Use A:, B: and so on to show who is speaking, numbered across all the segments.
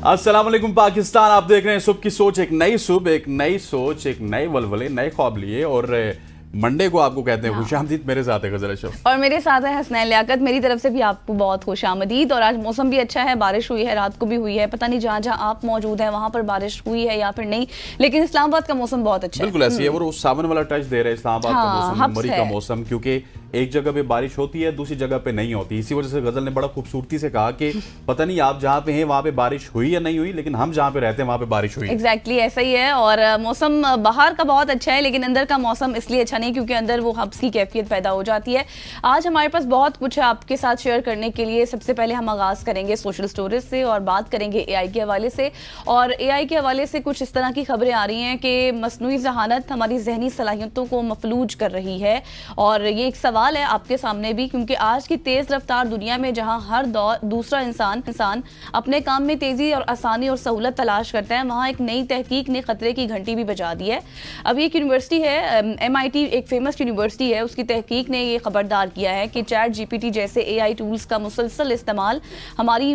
A: अस्सलाम वालेकुम पाकिस्तान, आप देख रहे हैं सुबह की सोच। एक नई सुबह, एक नई सोच, एक नए वलवले, नए ख्वाब लिए। और मंडे को आपको कहते हैं खुशामदीद। मेरे साथ है गजल अशरफ
B: और मेरे साथ है हसनैन लियाकत। मेरी तरफ से भी आपको बहुत खुशामदीद। और आज मौसम भी अच्छा है, बारिश हुई है, रात को भी हुई है। पता नहीं जहाँ जहाँ आप मौजूद हैं वहाँ पर बारिश हुई है या फिर नहीं, लेकिन इस्लामाबाद का मौसम बहुत अच्छा है।
A: बिल्कुल ऐसी है, वो सावन वाला टच दे रहे हैं इस्लामाबाद का मौसम, मरी का मौसम। क्योंकि एक जगह पे बारिश होती है, दूसरी जगह पे नहीं होती। इसी वजह से गजल ने बड़ा खूबसूरती से कहा कि पता नहीं आप जहाँ पे हैं वहाँ पे बारिश हुई या नहीं हुई, लेकिन हम जहाँ पे रहते हैं वहाँ पे बारिश हुई।
B: एग्जैक्टली ऐसा ही है। और मौसम बाहर का बहुत अच्छा है, लेकिन अंदर का मौसम इसलिए अच्छा नहीं क्योंकि अंदर वो हब्स की कैफियत पैदा हो जाती है। आज हमारे पास बहुत कुछ है आपके साथ शेयर करने के लिए। सबसे पहले हम आगाज करेंगे सोशल स्टोरीज से और बात करेंगे एआई के हवाले से। और एआई के हवाले से कुछ इस तरह की खबरें आ रही हैं कि मसनूई ज़हानत हमारी जहनी सलाहियतों को मफलूज कर रही है। और ये एक सवाल है आपके सामने भी, क्योंकि आज की तेज रफ्तार दुनिया में जहां हर दूसरा इंसान अपने काम में तेजी और आसानी और सहूलत तलाश करता है, वहां एक नई तहकीक ने खतरे की घंटी भी बजा दी है। अभी एक यूनिवर्सिटी है, MIT एक फेमस यूनिवर्सिटी है, उसकी तहकीक ने ये खबरदार किया है कि चैट GPT जैसे AI टूल्स का मुसलसल इस्तेमाल हमारी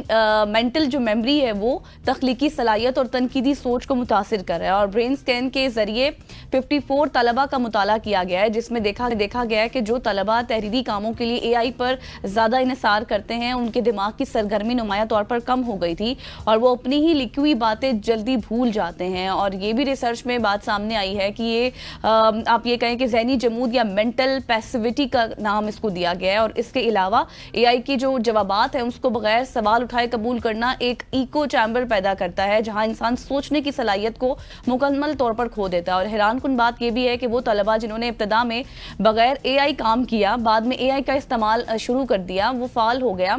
B: मेंटल जो मेमोरी है, वो तख्लीकी सलाहियत और तनकीदी सोच को मुतासिर कर रहा है। और ब्रेन स्कैन के जरिए 54 तलबा का मुताला किया गया है, जिसमें देखा गया है कि जो तलबा तहरीरी कामों के लिए AI पर ज़्यादा इन्हिसार करते हैं, उनके दिमाग की सरगर्मी नुमाया तौर पर कम हो गई थी और वो अपनी ही लिखी हुई बातें जल्दी भूल जाते हैं। और ये भी रिसर्च में बात सामने आई है कि ये आप ये कहें कि ज़हनी जमूद या मेंटल पैसिविटी का नाम इसको दिया गया है। और इसके अलावा AI की जो जवाबात हैं उसको बगैर सवाल उठाए कबूल करना एक इको चैम्बर पैदा करता है, जहाँ इंसान सोचने की सलाहियत को मुकम्मल तौर पर खो देता है। और हैरानकुन बात ये भी है कि वो तलबा जिन्होंने इब्तदा में बगैर AI काम किया, बाद में AI का इस्तेमाल शुरू कर दिया, वो फाल हो गया,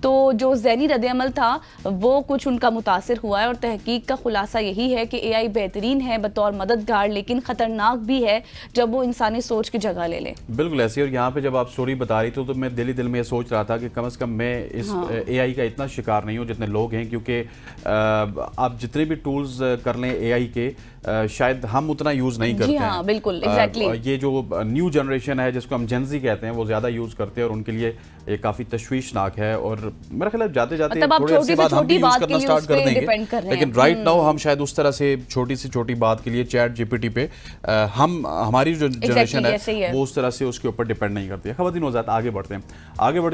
B: तो जो ज़हनी रद्द-ए-अमल था वो कुछ उनका मुतासिर हुआ है। और तहकीक का खुलासा यही है कि AI बेहतरीन है बतौर मददगार, लेकिन ख़तरनाक भी है जब वो इंसानी सोच की जगह ले ले।
A: बिल्कुल ऐसी। और यहाँ पे जब आप स्टोरी बता रही थी तो मैं दिल में ये सोच रहा था कि कम से कम मैं इस AI का इतना शिकार नहीं हूँ जितने लोग हैं। क्योंकि आप जितने भी टूल्स कर लें AI के, शायद हम उतना यूज़ नहीं करते हैं।
B: बिल्कुल एग्जैक्टली।
A: ये जो न्यू जनरेशन है जिसको हम जेन ज़ी कहते हैं, वो ज़्यादा यूज़ करते हैं और उनके लिए ये काफ़ी तशवीशनाक है। और मेरा ख्याल है जाते जाते थोड़े अर्से बाद हम भी यूज़ करना स्टार्ट कर देंगे, लेकिन राइट नाउ हम शायद उस तरह से छोटी से छोटी बात के लिए चैट GPT पे हमारी जो जनरेशन है वो उस तरह से उसके ऊपर डिपेंड नहीं करती है। ख़वातीन वज़ात आगे बढ़ते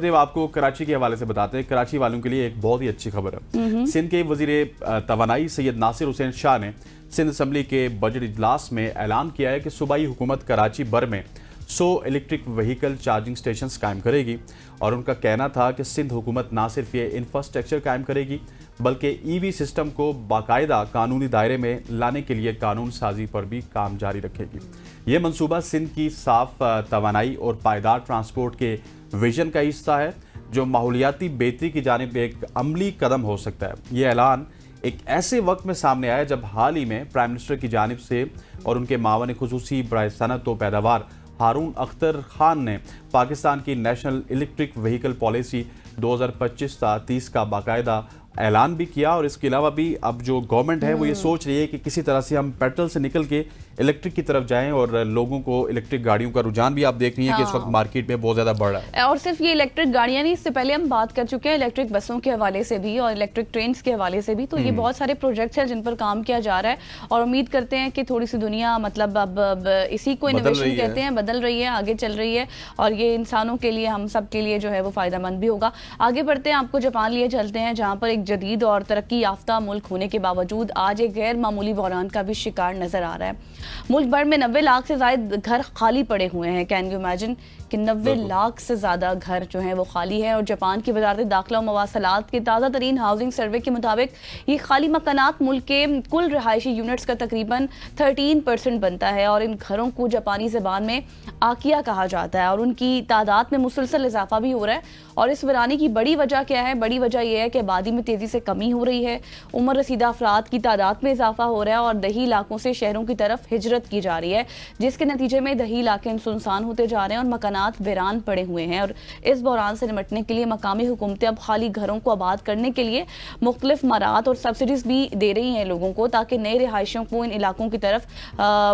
A: हैं आपको कराची के हवाले से बताते हैं। कराची वालों के लिए एक बहुत ही अच्छी खबर है। सिंध के वज़ीर तवानाई सैयद नासिर हुसैन शाह ने सिंध असम्बली के बजट इजलास में ऐलान किया है कि सूबाई हुकूमत कराची भर में 100 इलेक्ट्रिक व्हीकल चार्जिंग स्टेशंस कायम करेगी। और उनका कहना था कि सिंध हुकूमत ना सिर्फ ये इंफ्रास्ट्रक्चर कायम करेगी बल्कि EV सिस्टम को बाकायदा कानूनी दायरे में लाने के लिए कानून साजी पर भी काम जारी रखेगी। ये मंसूबा सिंध की साफ तवानाई और पायदार ट्रांसपोर्ट के विजन का हिस्सा है, जो माहौलियाती बेहतरी की जानिब एक अमली कदम हो सकता है। ये ऐलान एक ऐसे वक्त में सामने आया जब हाल ही में प्राइम मिनिस्टर की जानिब से और उनके मावन खुसूसी बराए सनत व पैदावार हारून अख्तर खान ने पाकिस्तान की नेशनल इलेक्ट्रिक व्हीकल पॉलिसी 2025-30 का बाकायदा ऐलान भी किया। और इसके अलावा भी अब जो गवर्नमेंट है वो ये सोच रही है कि किसी तरह से हम पेट्रोल से निकल के इलेक्ट्रिक की तरफ जाएं। और लोगों को इलेक्ट्रिक गाड़ियों का रुझान भी आप देख रही हैं कि इस वक्त मार्केट में बहुत ज़्यादा बढ़ रहा है।
B: और सिर्फ ये इलेक्ट्रिक गाड़ियां नहीं, इससे पहले हम बात कर चुके हैं इलेक्ट्रिक बसों के हवाले से भी और इलेक्ट्रिक ट्रेन के हवाले से भी। तो ये बहुत सारे प्रोजेक्ट्स हैं जिन पर काम किया जा रहा है और उम्मीद करते हैं कि थोड़ी सी दुनिया मतलब अब इसी को इनोवेशन कहते हैं, बदल रही है, आगे चल रही है। और ये इंसानों के लिए, हम सब के लिए जो है वो फ़ायदेमंद भी होगा। आगे बढ़ते हैं, आपको जापान लिए चलते हैं, जहाँ पर एक जदीद और तरक्की याफ्ता मुल्क होने के बावजूद आज एक गैर मामूली बहरान का भी शिकार नजर आ रहा है। मुल्क भर में 90 लाख से ज़ायद घर खाली पड़े हुए हैं। कैन यू इमेजिन कि 90 लाख से ज़्यादा घर जो हैं वो खाली हैं। और जापान की वजारत दाखिला और मवासलात के ताज़ा तरीन हाउसिंग सर्वे के मुताबिक ये खाली मकानात मुल्क के कुल रहायशी यूनिट्स का तकरीबन 13% बनता है। और इन घरों को जापानी ज़बान में आकिया कहा जाता है और उनकी तादाद में मुसलसल इजाफा भी हो रहा है। और इस वीरानी की बड़ी वजह क्या है? बड़ी वजह यह है कि आबादी में तेज़ी से कमी हो रही है, उम्र रसीदा अफराद की तादाद में इजाफा हो रहा है और दही इलाकों से शहरों की तरफ हिजरत की जा रही है, जिसके नतीजे में दही इलाके सुनसान होते जा रहे हैं और मकानात वीरान पड़े हुए हैं। और इस बहरान से निपटने के लिए मकामी हुकूमतें अब खाली घरों को आबाद करने के लिए मुख्तलिफ मराहत और सब्सिडीज भी दे रही हैं लोगों को, ताकि नए रिहायशियों को इन इलाकों की तरफ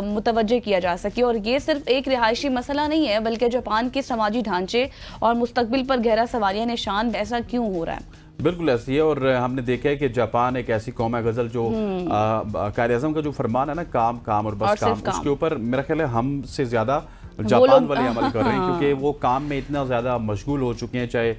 B: मुतवज्जे किया जा सके। और ये सिर्फ एक रिहायशी मसला नहीं है, बल्कि जापान के समाजी ढांचे और मुस्तकबिल पर गहरा सवालिया निशान। ऐसा क्यों हो रहा है?
A: बिल्कुल ऐसी है। और हमने देखा है कि जापान एक ऐसी कौम है गजल जो कायद आज़म का जो फरमान है ना, काम काम और बस काम, उसके ऊपर मेरा ख्याल है हमसे ज्यादा जापान वाले अमल कर रहे हैं, क्योंकि वो काम में इतना ज़्यादा मशगूल हो चुके हैं। चाहे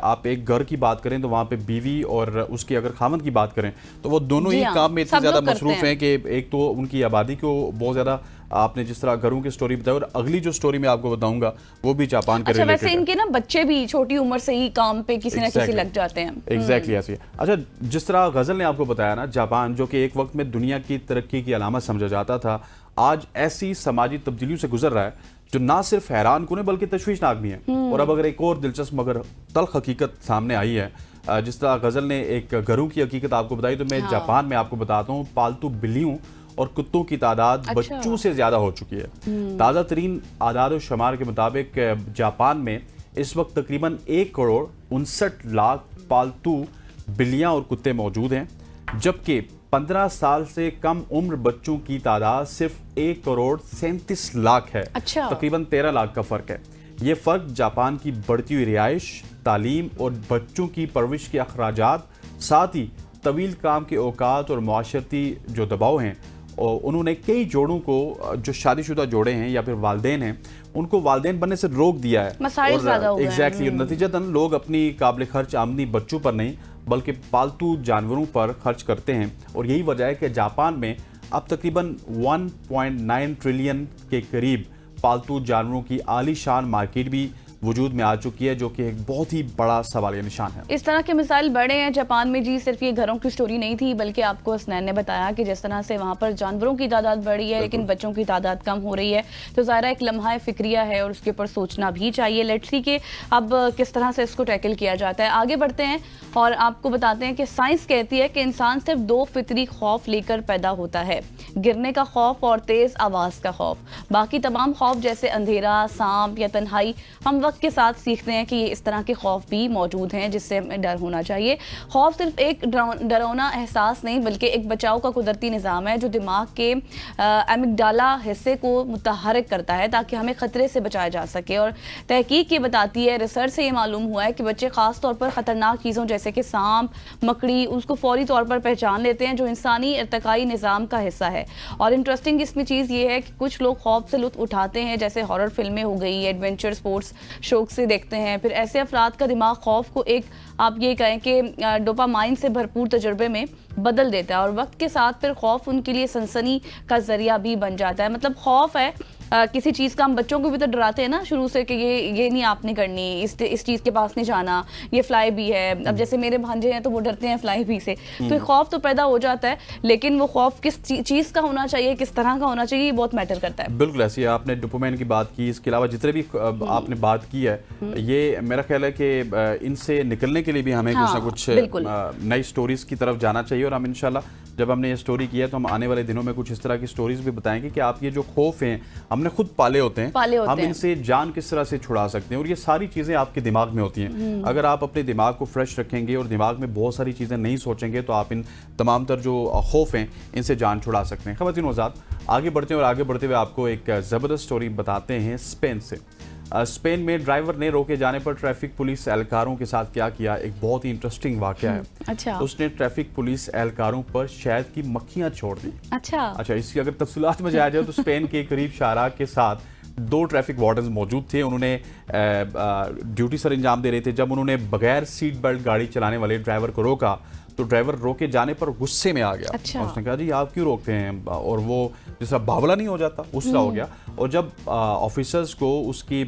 A: आप एक घर की बात करें तो वहाँ पे बीवी और उसकी अगर खामद की बात करें तो वो दोनों ही काम में इतने ज़्यादा मसरूफ़ हैं कि एक तो उनकी आबादी को बहुत ज़्यादा, आपने जिस तरह घरों की स्टोरी बताई, और अगली जो स्टोरी मैं आपको बताऊंगा वो भी जापान के रिलेटेड है।
B: वैसे इनके ना बच्चे भी छोटी उम्र से ही काम पे किसी न किसी लग जाते हैं।
A: एग्जैक्टली ऐसी है। अच्छा, जिस तरह गजल ने आपको बताया ना, जापान जो कि एक वक्त में दुनिया की तरक्की की अलामत समझा जाता था, आज ऐसी समाजी तब्दीलियों से गुजर रहा है जो ना सिर्फ हैरान कुन है बल्कि तशवीशनाक भी है। और अब अगर एक और दिलचस्प मगर तल्ख हकीकत सामने आई है, जिस तरह गजल ने एक घरों की हकीकत आपको बताई, तो मैं जापान में आपको बताता हूँ पालतू बिल्लियों और कुत्तों की तादाद बच्चों से ज्यादा हो चुकी है। ताज़ा तरीन आदाद और शुमार के मुताबिक जापान में इस वक्त तकरीबन 1,59,00,000 पालतू बिल्लियां और कुत्ते मौजूद हैं, जबकि 15 साल से कम उम्र बच्चों की तादाद सिर्फ 1,37,00,000 है। तकरीबन 13 लाख का फर्क है। ये फर्क जापान की बढ़ती हुई रिहाइश, तालीम और बच्चों की परवरिश के अखराजात, साथ ही तवील काम के औकात और माशरती जो दबाव हैं, और उन्होंने कई जोड़ों को, जो शादीशुदा जोड़े हैं या फिर वालदेन हैं, उनको वालदेन बनने से रोक दिया है। एग्जैक्टली। नतीजतन लोग अपनी काबिल खर्च आमदनी बच्चों पर नहीं बल्कि पालतू जानवरों पर खर्च करते हैं। और यही वजह है कि जापान में अब तकरीबन 1.9 ट्रिलियन के करीब पालतू जानवरों की आलीशान मार्केट भी वजूद में आ चुकी है, जो कि एक बहुत ही बड़ा सवालिया निशान है।
B: इस तरह के मिसाइल बड़े हैं जापान में जी। सिर्फ ये घरों की स्टोरी नहीं थी, बल्कि आपको हसनैन ने बताया कि जिस तरह से वहाँ पर जानवरों की तादाद बढ़ी है लेकिन बच्चों की तादाद कम हो रही है, तो ज़ाहिर एक लम्हा फिक्रिया है और उसके ऊपर सोचना भी चाहिए। लेट्स सी कि अब किस तरह से इसको टैकल किया जाता है। आगे बढ़ते हैं और आपको बताते हैं कि साइंस कहती है कि इंसान सिर्फ 2 फितरी खौफ लेकर पैदा होता है, गिरने का खौफ और तेज आवाज़ का खौफ। बाकी तमाम खौफ जैसे अंधेरा, सांप या तन्हाई हम वक्त के साथ सीखते हैं कि इस तरह के खौफ भी मौजूद हैं जिससे हमें डर होना चाहिए। खौफ सिर्फ एक डरावना एहसास नहीं बल्कि एक बचाव का कुदरती निज़ाम है जो दिमाग के एमिगडाला हिस्से को मुतहरिक करता है ताकि हमें खतरे से बचाया जा सके। और तहकीक ये बताती है, रिसर्च से ये मालूम हुआ है कि बच्चे खास तौर पर ख़तरनाक चीज़ों जैसे कि सांप, मकड़ी, उसको फौरी तौर पर पहचान लेते हैं जो इंसानी इर्तिकाई निज़ाम का हिस्सा है। और इंटरेस्टिंग इसमें चीज़ ये है कि कुछ लोग खौफ से लुत्फ़ उठाते हैं, जैसे हॉरर फिल्में हो गई, एडवेंचर स्पोर्ट्स शौक से देखते हैं। फिर ऐसे अफराद का दिमाग खौफ को एक, आप ये कहें कि डोपामाइन से भरपूर तजुर्बे में बदल देता है और वक्त के साथ फिर खौफ उनके लिए सनसनी का जरिया भी बन जाता है। मतलब खौफ है किसी चीज़ का, हम बच्चों को भी तो डराते हैं ना शुरू से कि ये नहीं आपने करनी, इस चीज़ के पास नहीं जाना, ये फ्लाई भी है। अब जैसे मेरे भांजे हैं तो वो डरते हैं फ्लाई भी से, तो खौफ तो पैदा हो जाता है, लेकिन वो खौफ किस चीज़ का होना चाहिए, किस तरह का होना चाहिए, ये बहुत मैटर करता है।
A: बिल्कुल ऐसी है। आपने डोपामाइन की बात की, इसके अलावा जितने भी आपने बात की है, ये मेरा ख्याल है कि इनसे निकलने के लिए भी हमें कुछ ना कुछ नई स्टोरीज की तरफ जाना चाहिए। और हम इंशाल्लाह जब हमने ये स्टोरी की है तो हम आने वाले दिनों में कुछ इस तरह की स्टोरीज भी बताएंगे कि आप ये जो खौफ हैं हमने खुद पाले होते हैं, हम इनसे जान किस तरह से छुड़ा सकते हैं। और ये सारी चीज़ें आपके दिमाग में होती हैं। अगर आप अपने दिमाग को फ्रेश रखेंगे और दिमाग में बहुत सारी चीज़ें नहीं सोचेंगे तो आप इन तमाम तर जो खौफ हैं इनसे जान छुड़ा सकते हैं। ख़वातीन हज़रात, आगे बढ़ते हैं और आगे बढ़ते हुए आपको एक ज़बरदस्त स्टोरी बताते हैं स्पेन से। स्पेन में ड्राइवर ने रोके जाने पर ट्रैफिक पुलिस एहलकारों के साथ क्या किया, एक बहुत ही इंटरेस्टिंग वाकया है।
B: अच्छा।
A: उसने ट्रैफिक पुलिस एहलकारों पर शहद की मक्खियां छोड़ दी।
B: अच्छा,
A: इसकी अगर तफसीलात में जाया जाए तो स्पेन के करीब शाहराह के साथ 2 ट्रैफिक वार्डन्स मौजूद थे। उन्होंने ड्यूटी सर अंजाम दे रहे थे जब उन्होंने बगैर सीट बेल्ट गाड़ी चलाने वाले ड्राइवर को रोका तो ड्राइवर रोके जाने पर गुस्से में आ गया।
B: अच्छा।
A: उसने कहा जी आप क्यों रोकते हैं, और वो जैसा बावला नहीं हो जाता गुस्सा हो गया। और जब ऑफिसर्स को उसकी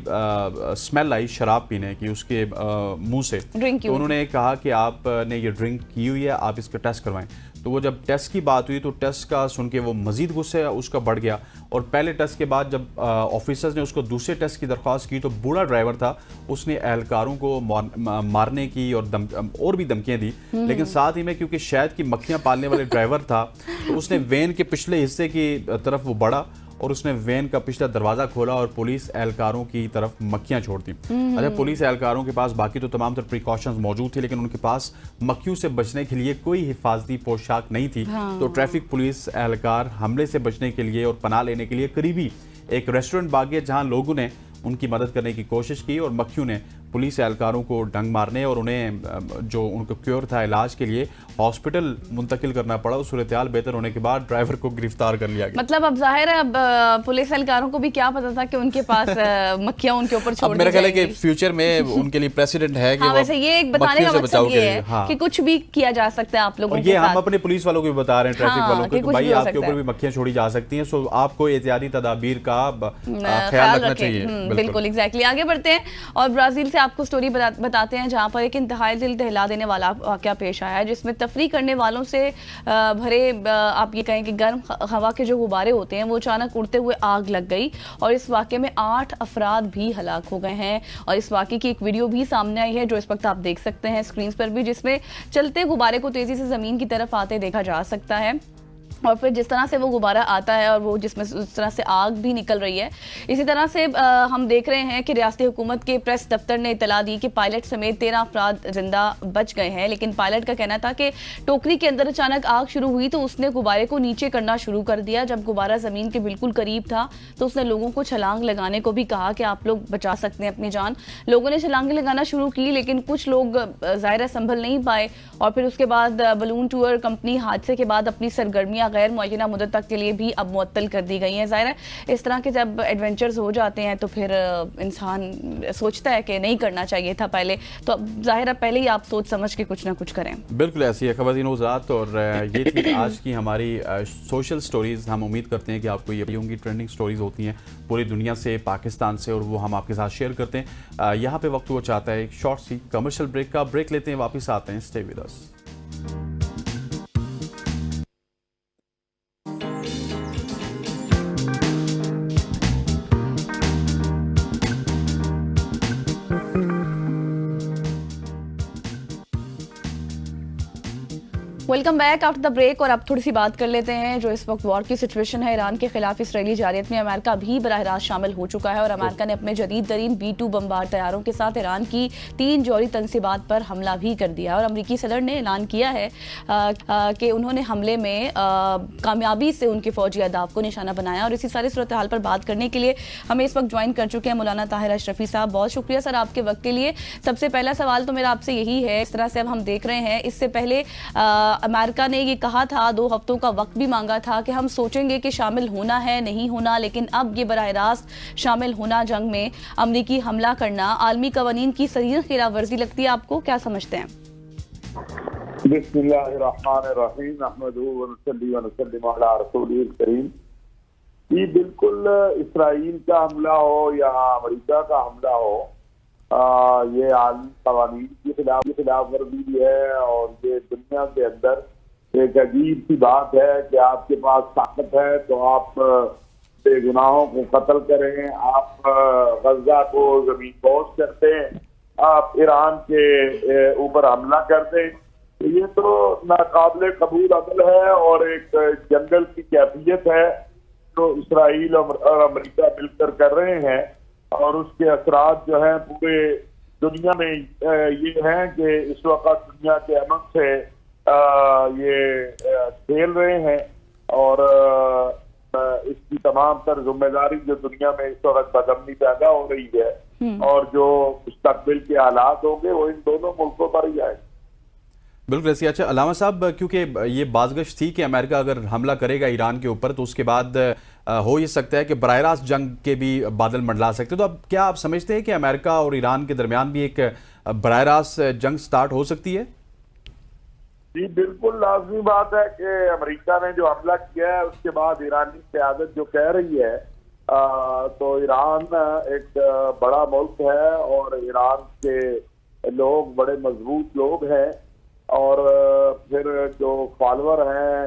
A: स्मेल आई शराब पीने की उसके मुंह से, तो उन्होंने कहा कि आपने ये ड्रिंक की हुई है, आप इसका टेस्ट करवाएं। तो वो जब टेस्ट की बात हुई तो टेस्ट का सुन के वो मज़ीद गुस्से उसका बढ़ गया। और पहले टेस्ट के बाद जब ऑफिसर्स ने उसको दूसरे टेस्ट की दरख्वास्त की तो बूढ़ा ड्राइवर था, उसने एहलकारों को मारने की और भी धमकियाँ दी। लेकिन साथ ही में क्योंकि शहद की मक्खियाँ पालने वाले ड्राइवर था तो उसने वैन के पिछले हिस्से की तरफ वो बढ़ा और उसने वैन का पिछला दरवाज़ा खोला और पुलिस एहलकारों की तरफ मक्खियां छोड़ दी। अच्छा, पुलिस एहलकारों के पास बाकी तो तमाम तर प्रिकॉशंस मौजूद थे लेकिन उनके पास मक्खियों से बचने के लिए कोई हिफाजती पोशाक नहीं थी। तो ट्रैफिक पुलिस एहलकार हमले से बचने के लिए और पनाह लेने के लिए करीबी एक रेस्टोरेंट भागे जहां लोगों ने उनकी मदद करने की कोशिश की और मक्खियों ने पुलिस एहलकारों को डंग मारने और उन्हें जो उनको क्योर था इलाज के लिए हॉस्पिटल मुंतकिल करना पड़ा। उस सूरत-ए-हाल बेहतर होने के बाद ड्राइवर को गिरफ्तार कर लिया गया।
B: मतलब अब जाहिर है अब पुलिस एहलकारों को भी क्या पता था कि उनके पास मक्खियां उनके ऊपर छोड़ दी
A: मेरा ख्याल है कि फ्यूचर में उनके लिए प्रेसिडेंट है कि
B: वैसे ये एक बताने का मतलब ये है कि कुछ भी किया जा सकता है आप लोगों के
A: साथ। ये हम अपने पुलिस वालों को भी बता रहे हैं, ट्रैफिक वालों को, भाई आपके ऊपर भी मक्खियां छोड़ी जा सकती हैं, सो आपको एहतियाती तदाबीर का ख्याल रखना चाहिए।
B: बिल्कुल, एग्जैक्टली। आगे बढ़ते हैं और ब्राजील से आपको स्टोरी बताते हैं जहां पर एक इंतहाई दिल दहला देने वाला वाकया पेश आया है, जिसमें तफरी करने वालों से भरे आप ये कहें कि गर्म हवा के जो गुब्बारे होते हैं वो अचानक उड़ते हुए आग लग गई और इस वाकये में 8 अफराद भी हलाक हो गए हैं। और इस वाकये की एक वीडियो भी सामने आई है जो इस वक्त आप देख सकते हैं स्क्रीन पर भी, जिसमें चलते गुब्बारे को तेजी से जमीन की तरफ आते देखा जा सकता है और फिर जिस तरह से वो गुब्बारा आता है और वो जिसमें उस तरह से आग भी निकल रही है। इसी तरह से हम देख रहे हैं कि रियासती हुकूमत के प्रेस दफ्तर ने इतला दी कि पायलट समेत 13 अफराद जिंदा बच गए हैं, लेकिन पायलट का कहना था कि टोकरी के अंदर अचानक आग शुरू हुई तो उसने गुब्बारे को नीचे करना शुरू कर दिया। जब गुब्बारा ज़मीन के बिल्कुल करीब था तो उसने लोगों को छलांग लगाने को भी कहा कि आप लोग बचा सकते हैं अपनी जान। लोगों ने छलांगें लगाना शुरू की, लेकिन कुछ लोग ज़ाहिर संभल नहीं पाए और फिर उसके बाद बलून टूर कंपनी हादसे के बाद अपनी सरगर्मियाँ गैर मुअय्यना मुद्दत तक के लिए भी अब मुअत्तल कर दी गई हैं। ज़ाहिर है इस तरह के जब एडवेंचर्स हो जाते हैं तो फिर इंसान सोचता है कि नहीं करना चाहिए था पहले, तो ज़ाहिर है पहले ही आप सोच समझ के कुछ ना कुछ करें।
A: बिल्कुल ऐसी है ख़वातीन हज़रात, और ये थी आज की हमारी सोशल स्टोरीज़। हम उम्मीद करते हैं कि आपको ये होंगी ट्रेंडिंग स्टोरीज़ होती हैं पूरी दुनिया से, पाकिस्तान से, और वो हम आपके साथ शेयर करते हैं। यहाँ पे वक्त वो चाहता है एक शॉर्ट सी कमर्शियल ब्रेक का। ब्रेक लेते हैं, वापस आते हैं। Stay with us.
B: Welcome back after the break. और अब थोड़ी सी बात कर लेते हैं जो इस वक्त वॉर की सिचुएशन है ईरान के खिलाफ इसराइली जारियत में अमेरिका भी बराह रास्त शामिल हो चुका है और अमेरिका ने अपने जदीद तरीन B-2 बमबार तैयारों के साथ ईरान की 3 जौहरी तनसीबात पर हमला भी कर दिया। और अमरीकी सदर ने ऐलान किया है कि उन्होंने हमले में कामयाबी से उनके फौजी अहदाफ को निशाना बनाया। और इसी सारी सूरत हाल पर बात करने के लिए हमें इस वक्त ज्वाइन कर चुके हैं मौलाना ताहिर अशरफी साहब। बहुत शुक्रिया सर आपके वक्त के लिए। सबसे पहला सवाल तो मेरा आपसे यही है, इस तरह से अब हम देख रहे हैं, इससे पहले अमेरिका ने ये कहा था, 2 हफ्तों का वक्त भी मांगा था कि हम सोचेंगे कि शामिल होना है नहीं होना, लेकिन अब ये बराह रास्त शामिल होना, जंग में अमरीकी हमला करना आलमी कवानीन की सरीर खिलाफ वर्जी लगती है आपको, क्या समझते हैं?
C: बिस्मिल्लाहिर्रहमानिर्रहीम, अहमदुहु व नसल्ली व नसल्लिम अला रसूलिल करीम। ये बिल्कुल इसराइल का हमला हो या अमेरिका का हमला हो, ये आलमी कवानीन की खिलाफ वर्जी है और ये दुनिया के अंदर एक अजीब सी बात है कि आपके पास ताकत है तो आप बेगुनाहों को कत्ल करें, आप गजा को जमीन पोश करते हैं, आप ईरान के ऊपर हमला कर दें। तो ये तो नाकाबिले कबूल अमल है और एक जंगल की कैफियत है जो इसराइल और अमेरिका मिलकर कर रहे हैं और उसके असरात जो हैं पूरे दुनिया में ये हैं कि इस वक्त दुनिया के अमन से ये खेल रहे हैं और इसकी तमाम तर जिम्मेदारी जो दुनिया में इस वक्त बदअमनी पैदा हो रही है और जो मुस्तकबिल के हालात होंगे वो इन दोनों मुल्कों पर ही आएंगे।
A: बिल्कुल ऐसी। अच्छा अलामा साहब, क्योंकि ये बाज़गश्त थी कि अमेरिका अगर हमला करेगा ईरान के ऊपर तो उसके बाद हो ये सकता है कि बराह रास्त जंग के भी बादल मंडला सकते, तो अब क्या आप समझते हैं कि अमेरिका और ईरान के दरमियान भी एक बराह रास्त जंग स्टार्ट हो सकती है?
C: जी बिल्कुल लाजमी बात है कि अमेरिका ने जो हमला किया है उसके बाद ईरानी क़यादत जो कह रही है तो ईरान एक बड़ा मुल्क है और ईरान के लोग बड़े मजबूत लोग हैं और फिर जो फॉलोअर हैं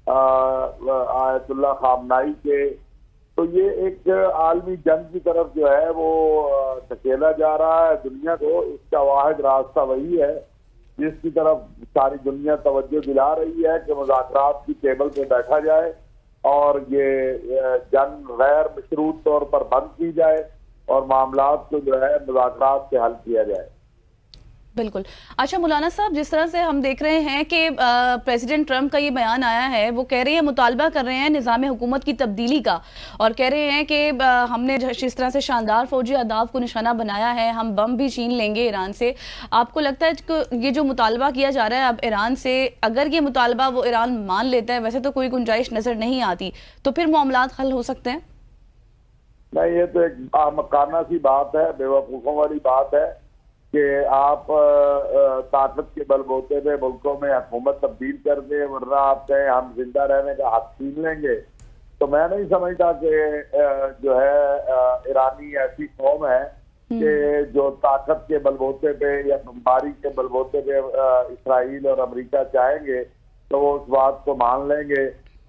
C: आयतुल्लाह खामनाई के, तो ये एक आलमी जंग की तरफ जो है वो धकेला जा रहा है दुनिया को। इसका वाहिद रास्ता वही है जिसकी तरफ सारी दुनिया तवज्जो दिला रही है कि मुज़ाकरात की टेबल पे बैठा जाए और ये जंग गैर मशरूत तौर पर बंद की जाए और मामलात को जो है मुज़ाकरात से हल किया जाए।
B: बिल्कुल। अच्छा मौलाना साहब, जिस तरह से हम देख रहे हैं कि प्रेसिडेंट ट्रंप का ये बयान आया है, वो कह रहे हैं, मुतालबा कर रहे हैं निज़ाम हुकूमत की तब्दीली का, और कह रहे हैं कि हमने जिस तरह से शानदार फौजी अहदाफ को निशाना बनाया है, हम बम भी छीन लेंगे ईरान से। आपको लगता है कि ये जो मुतालबा किया जा रहा है अब ईरान से, अगर ये मुतालबा वो ईरान मान लेता है, वैसे तो कोई गुंजाइश नज़र नहीं आती, तो फिर मामलात हल हो सकते हैं?
C: नहीं, ये तो एक आमकाना सी बात है, बेवकूफ़ों वाली बात है कि आप ताकत के बलबूते पे मुल्कों में हुकूमत तब्दील कर दे, वरना आप कहें हम जिंदा रहने का हक छीन लेंगे। तो मैं नहीं समझता कि जो है ईरानी ऐसी कौम है कि जो ताकत के बलबूते पे या बमबारी के बलबूते पे इसराइल और अमेरिका चाहेंगे तो वो उस बात को मान लेंगे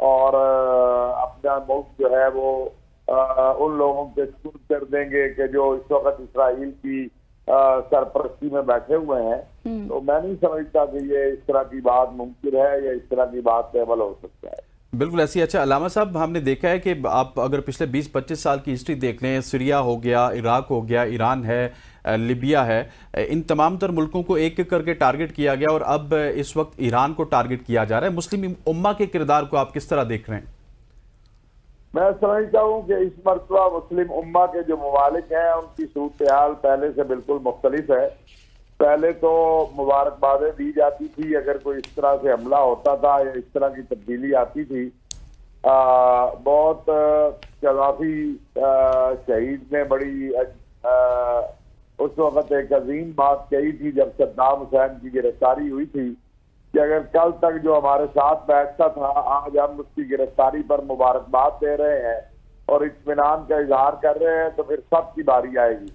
C: और अपना मुल्क जो है वो उन लोगों के सुपुर्द कर देंगे कि जो इस वक्त इसराइल की सरपरस्ती में बैठे हुए हैं। तो मैं नहीं समझता कि ये इस तरह की बात मुमकिन है या इस तरह की बात पे अमल हो सकता है।
A: बिल्कुल ऐसी। अच्छा अलामा साहब, हमने देखा है कि आप अगर पिछले 20-25 साल की हिस्ट्री देख लें, सीरिया हो गया, इराक हो गया, ईरान है, लिबिया है, इन तमाम तर मुल्कों को एक एक करके टारगेट किया गया और अब इस वक्त ईरान को टारगेट किया जा रहा है। मुस्लिम उम्मा के किरदार को आप किस तरह देख रहे हैं?
C: मैं समझता हूँ कि इस मरतबा मुस्लिम उम्मा के जो ममालिक हैं उनकी सूरत हाल पहले से बिल्कुल मुख्तलिफ है। पहले तो मुबारकबादें दी जाती थी अगर कोई इस तरह से हमला होता था या इस तरह की तब्दीली आती थी। बहुत कदाफी शहीद ने बड़ी उस वक्त एक अजीम बात कही थी जब सद्दाम हुसैन की गिरफ्तारी हुई थी कि अगर कल तक जो हमारे साथ बैठता था आज हम उसकी गिरफ्तारी पर मुबारकबाद दे रहे हैं और इत्मीनान का इजहार कर रहे हैं तो फिर सबकी बारी आएगी।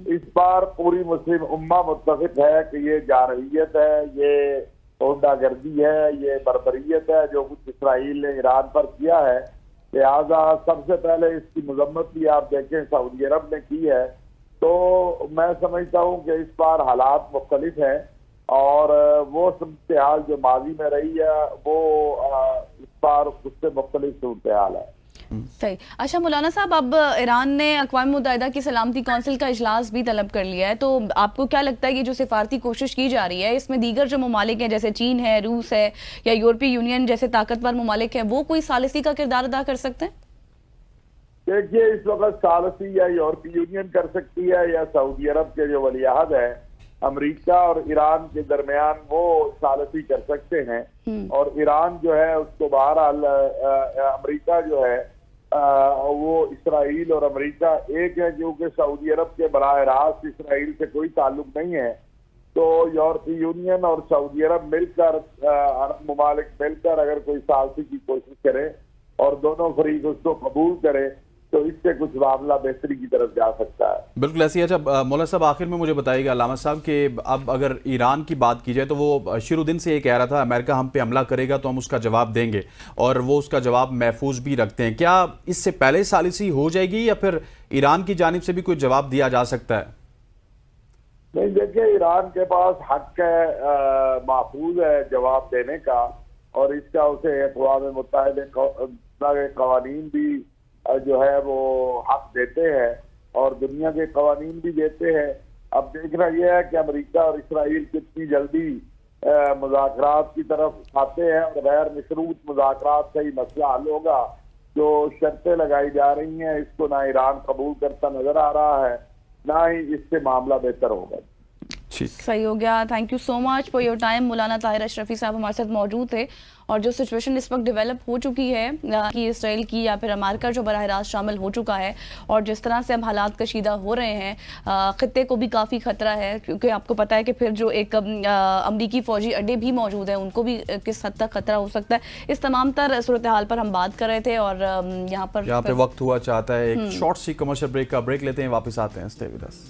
C: इस बार पूरी मुस्लिम उम्मा मुत्तफिक है कि ये जारहियत है, ये गुंडागर्दी है, ये बर्बरियत है जो कुछ इसराइल ने ईरान पर किया है। लिहाजा सबसे पहले इसकी मजम्मत भी आप देखें सऊदी अरब ने की है। तो मैं समझता हूँ कि इस बार हालात मुख्तलिफ हैं और वो सूरत हाल जो माजी में रही है वो इस बार उससे मुख्तलिफ सूरत हाल है।
B: सही। अच्छा मौलाना साहब, अब ईरान ने अक़वाम मुत्तहिदा की सलामती कौंसिल का इजलास भी तलब कर लिया है, तो आपको क्या लगता है कि जो सिफारती कोशिश की जा रही है इसमें दीगर जो ममालिक हैं जैसे चीन है, रूस है या यूरोपीय यूनियन जैसे ताकतवर ममालिक हैं वो कोई सालिसी का किरदार अदा कर सकते हैं?
C: देखिए, इस वक्त सालिसी या यूरोपीय यूनियन कर सकती है या सऊदी अरब के जो वलीअहद है अमेरिका और ईरान के दरमियान वो सालिसी कर सकते हैं और ईरान जो है उसको बहरहाल अमेरिका जो है वो इसराइल और अमेरिका एक है क्योंकि सऊदी अरब के बराह रास्त इसराइल से कोई ताल्लुक नहीं है। तो यूरोपीय यूनियन और सऊदी अरब मिलकर अरब ममालिक मिलकर अगर कोई सालिसी की कोशिश करे और दोनों फरीक उसको कबूल करे तो इससे कुछ मामला बेहतरी की तरफ जा सकता है।
A: बिल्कुल ऐसी। अच्छा मौलाना साहब, आखिर में मुझे बताइएगा अलामा साहब कि अब अगर ईरान की बात की जाए तो वो शुरू दिन से ये कह रहा था अमेरिका हम पे हमला करेगा तो हम उसका जवाब देंगे और वो उसका जवाब महफूज भी रखते हैं। क्या इससे पहले सालिसी हो जाएगी या फिर ईरान की जानिब से भी कोई जवाब दिया जा सकता है?
C: नहीं, देखिए, ईरान के पास हक है, महफूज है जवाब देने का और इसका उसे अक़वाम मुत्तहिदा के कवानीन भी जो है वो हक देते हैं और दुनिया के कवानीन भी देते हैं। अब देखना यह है कि अमेरिका और इसराइल कितनी जल्दी मुज़ाकरात की तरफ आते हैं और गैर मशरूत मुज़ाकरात से ही मसला हल होगा। जो शर्तें लगाई जा रही हैं इसको ना ईरान कबूल करता नजर आ रहा है ना ही इससे मामला बेहतर होगा।
B: सही हो गया। Thank you so much for your time. मौलाना ताहिर अशरफी साहब हमारे साथ मौजूद थे और जो सिचुएशन इस वक्त डेवलप हो चुकी है कि इसराइल की या फिर अमेरिका जो बराह रास्त शामिल हो चुका है और जिस तरह से अब हालात कशीदा हो रहे हैं, ख़ित्ते को भी काफ़ी ख़तरा है क्योंकि आपको पता है कि फिर जो एक अमरीकी फ़ौजी अड्डे भी मौजूद हैं उनको भी किस हद तक ख़तरा हो सकता है। इस तमाम तर सूरत हाल पर हम बात कर रहे थे और यहाँ पे
A: वक्त हुआ चाहता है एक शॉर्ट सी कमर्शियल ब्रेक का ब्रेक लेते हैं, वापस आते हैं। Stay with us.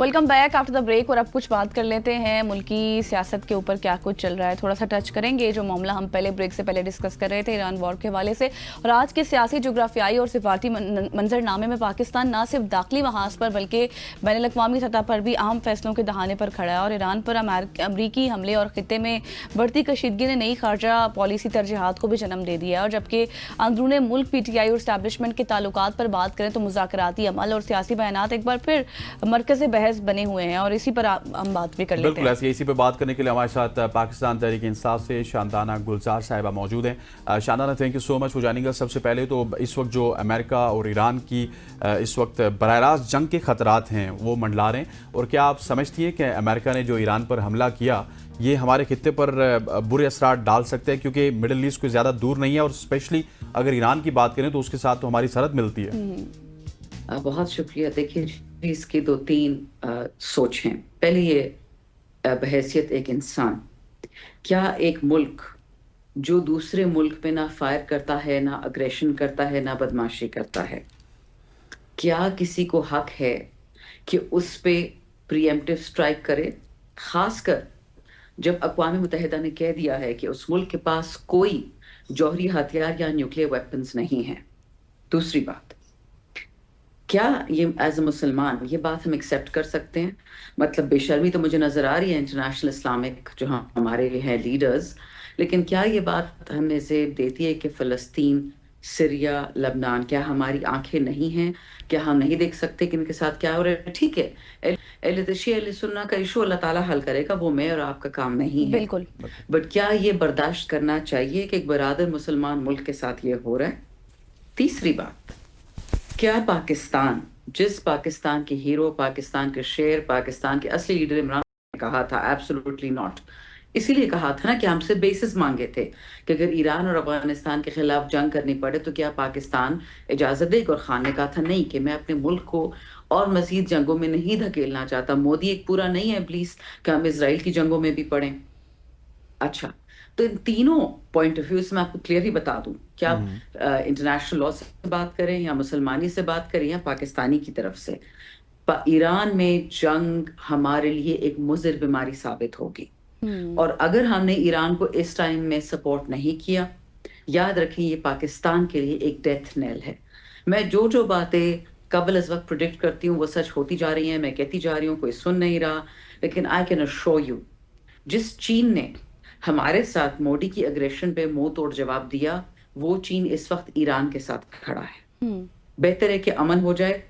B: Welcome back after the break. और अब कुछ बात कर लेते हैं मुल्की सियासत के ऊपर क्या कुछ चल रहा है, थोड़ा सा टच करेंगे जो मामला हम पहले ब्रेक से पहले डिस्कस कर रहे थे ईरान वॉर के हवाले से। और आज के सियासी जोग्राफियाई और सिफारती मंजरनामे में पाकिस्तान ना सिर्फ दाखिली महाज पर बल्कि बैनुल अक़वामी सतह पर भी अहम फैसलों के दहाने पर खड़ा है। और ईरान पर अमरीकी हमले और खित्ते में बढ़ती कशीदगी ने नई खारजा पॉलिसी तरजीहात को भी जन्म दे दिया है। और जबकि अंदरूने मुल्क PTI और इस्टेब्लिशमेंट के ताल्लुकात पर बात करें तो मुज़ाकराती अमल और सियासी बयानात एक बार फिर मरकज़ बहस बने हुए हैं और इसी पर हम बात भी कर लेते हैं।
A: बिल्कुल ऐसे इसी पर बात करने के लिए हमारे साथ पाकिस्तान तहरीक इंसाफ से शानदाना गुलजार साहिबा मौजूद हैं। शानदाना, thank you so much for joining us. सबसे पहले तो इस वक्त जो अमेरिका और ईरान की इस वक्त बराह रास्त जंग के खतरात हैं वो मंडला रहे हैं, और क्या आप समझती हैं कि अमेरिका ने जो ईरान पर हमला किया ये हमारे खित्ते पर बुरे असरात डाल सकते हैं, क्योंकि मिडिल ईस्ट कोई ज़्यादा दूर नहीं है और स्पेशली अगर ईरान की बात करें तो उसके साथ तो हमारी सरहद मिलती है।
D: बहुत शुक्रिया। देखिए, इसकी 2-3 सोच हैं। पहले ये बहैसियत एक इंसान, क्या एक मुल्क जो दूसरे मुल्क पे ना फायर करता है, ना अग्रेशन करता है, ना बदमाशी करता है, क्या किसी को हक है कि उस पे प्रीएम्प्टिव स्ट्राइक करे? खासकर जब अक़वाम मुत्तहिदा ने कह दिया है कि उस मुल्क के पास कोई जौहरी हथियार या न्यूक्लियर वेपन्स नहीं है। दूसरी बात, क्या ये एज ए मुसलमान ये बात हम एक्सेप्ट कर सकते हैं? मतलब बेशर्मी तो मुझे नज़र आ रही है इंटरनेशनल इस्लामिक जो हमारे हैं लीडर्स, लेकिन क्या ये बात हमें से देती है कि फ़लस्तीन, सीरिया, लबनान, क्या हमारी आंखें नहीं हैं? क्या हम नहीं देख सकते कि इनके साथ क्या हो रहा है? ठीक है, अहले सुन्ना का इशू अल्लाह ताला हल करेगा, वो मैं और आपका काम नहीं है।
B: बिल्कुल।
D: बट क्या ये बर्दाश्त करना चाहिए कि एक बरादर मुसलमान मुल्क के साथ ये हो रहा है? तीसरी बात, क्या पाकिस्तान, जिस पाकिस्तान के हीरो, पाकिस्तान के शेर, पाकिस्तान के असली लीडर इमरान ने कहा था एब्सोल्युटली नॉट, इसीलिए कहा था ना कि हमसे बेसिस मांगे थे कि अगर ईरान और अफगानिस्तान के खिलाफ जंग करनी पड़े तो क्या पाकिस्तान इजाज़त देगा? और खान ने कहा था नहीं, कि मैं अपने मुल्क को और मजीद जंगों में नहीं धकेलना चाहता। मोदी एक पूरा नहीं है इब्लीस कि हम इसराइल की जंगों में भी पड़ें। अच्छा, तो इन तीनों पॉइंट ऑफ व्यू से मैं आपको क्लियरली बता दूं, क्या इंटरनेशनल लॉ से बात करें या मुसलमानी से बात करें या पाकिस्तानी की तरफ से, ईरान में जंग हमारे लिए एक मुज़र बीमारी साबित होगी। और अगर हमने ईरान को इस टाइम में सपोर्ट नहीं किया, याद रखें ये पाकिस्तान के लिए एक डेथ नेल है। मैं जो बातें कबल इस वक्त प्रिडिक्ट करती हूँ वो सच होती जा रही हैं, मैं कहती जा रही हूँ, कोई सुन नहीं रहा। लेकिन आई कैन अश्योर यू, जिस चीन ने हमारे साथ मोदी की अग्रेशन पे मुंह तोड़ जवाब दिया, वो चीन इस वक्त ईरान के साथ खड़ा है। बेहतर है कि अमन हो जाए।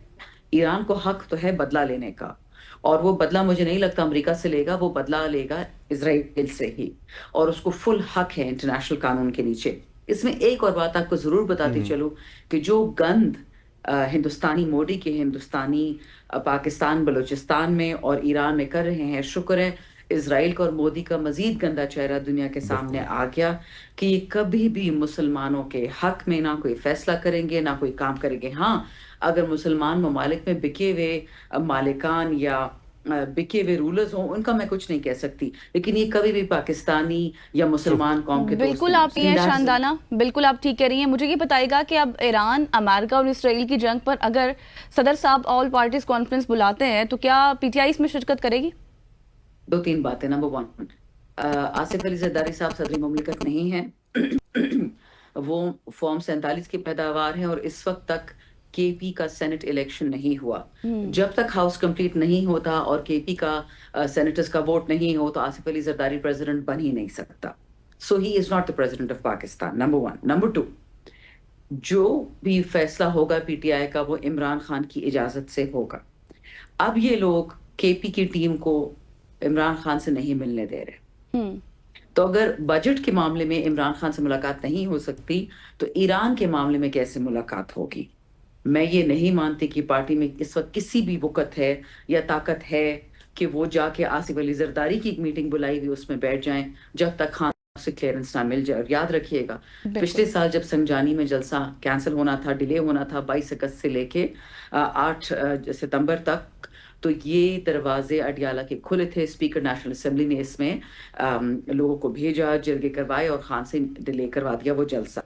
D: ईरान को हक तो है बदला लेने का, और वो बदला मुझे नहीं लगता अमेरिका से लेगा, वो बदला लेगा इजराइल से ही, और उसको फुल हक है इंटरनेशनल कानून के नीचे। इसमें एक और बात आपको जरूर बताती चलूं कि जो गंद हिंदुस्तानी मोदी के हिंदुस्तानी पाकिस्तान, बलूचिस्तान में और ईरान में कर रहे हैं, शुक्र है इजराइल का और मोदी का मजीद गंदा चेहरा दुनिया के सामने आ गया कि ये कभी भी मुसलमानों के हक में ना कोई फैसला करेंगे, ना कोई काम करेंगे। हाँ, अगर मुसलमान ममालिक में बिके हुए मालिकान या बिके हुए रूलर्स हों, उनका मैं कुछ नहीं कह सकती, लेकिन ये कभी भी पाकिस्तानी या मुसलमान कौम के
B: बिल्कुल आप ये शानदाना, बिल्कुल आप ठीक कह रही हैं। मुझे ये बताइएगा कि अब ईरान, अमेरिका और इसराइल की जंग पर अगर सदर साहब ऑल पार्टीज कॉन्फ्रेंस बुलाते हैं तो क्या PTI इसमें शिरकत करेगी?
D: 2-3 बातें। नंबर 1, आसिफ अली जरदारी साहब सदर मुमलिकत नहीं है। वो फॉर्म 47 की पैदावार है और इस वक्त तक KP का सेनेट इलेक्शन नहीं हुआ। जब तक हाउस कंप्लीट नहीं होता और KP का सेनेटर्स का वोट नहीं हो तो आसिफ अली जरदारी प्रेसिडेंट बन ही नहीं सकता। So he is not the president of Pakistan, number 1। Number 2, जो भी फैसला होगा PTI का वो इमरान खान की इजाजत से होगा। अब ये लोग KP की टीम को इमरान खान से नहीं मिलने दे रहे, तो अगर बजट के मामले में इमरान खान से मुलाकात नहीं हो सकती तो ईरान के मामले में कैसे मुलाकात होगी? मैं ये नहीं मानती कि पार्टी में इस वक्त किसी भी वक़्त है या ताकत है कि वो जाके आसिफ अली जरदारी की एक मीटिंग बुलाई हुई उसमें बैठ जाएं जब तक खान से क्लियरेंस ना मिल जाए। और याद रखिएगा, पिछले साल जब संजानी में जलसा कैंसिल होना था, डिले होना था 22 अगस्त से लेके 8 सितंबर तक, तो ये दरवाजे अडियाला के खुले थे। स्पीकर नेशनल असेंबली ने इसमें लोगों को भेजा, जरगे करवाए और खान से डिले करवा दिया वो जलसा।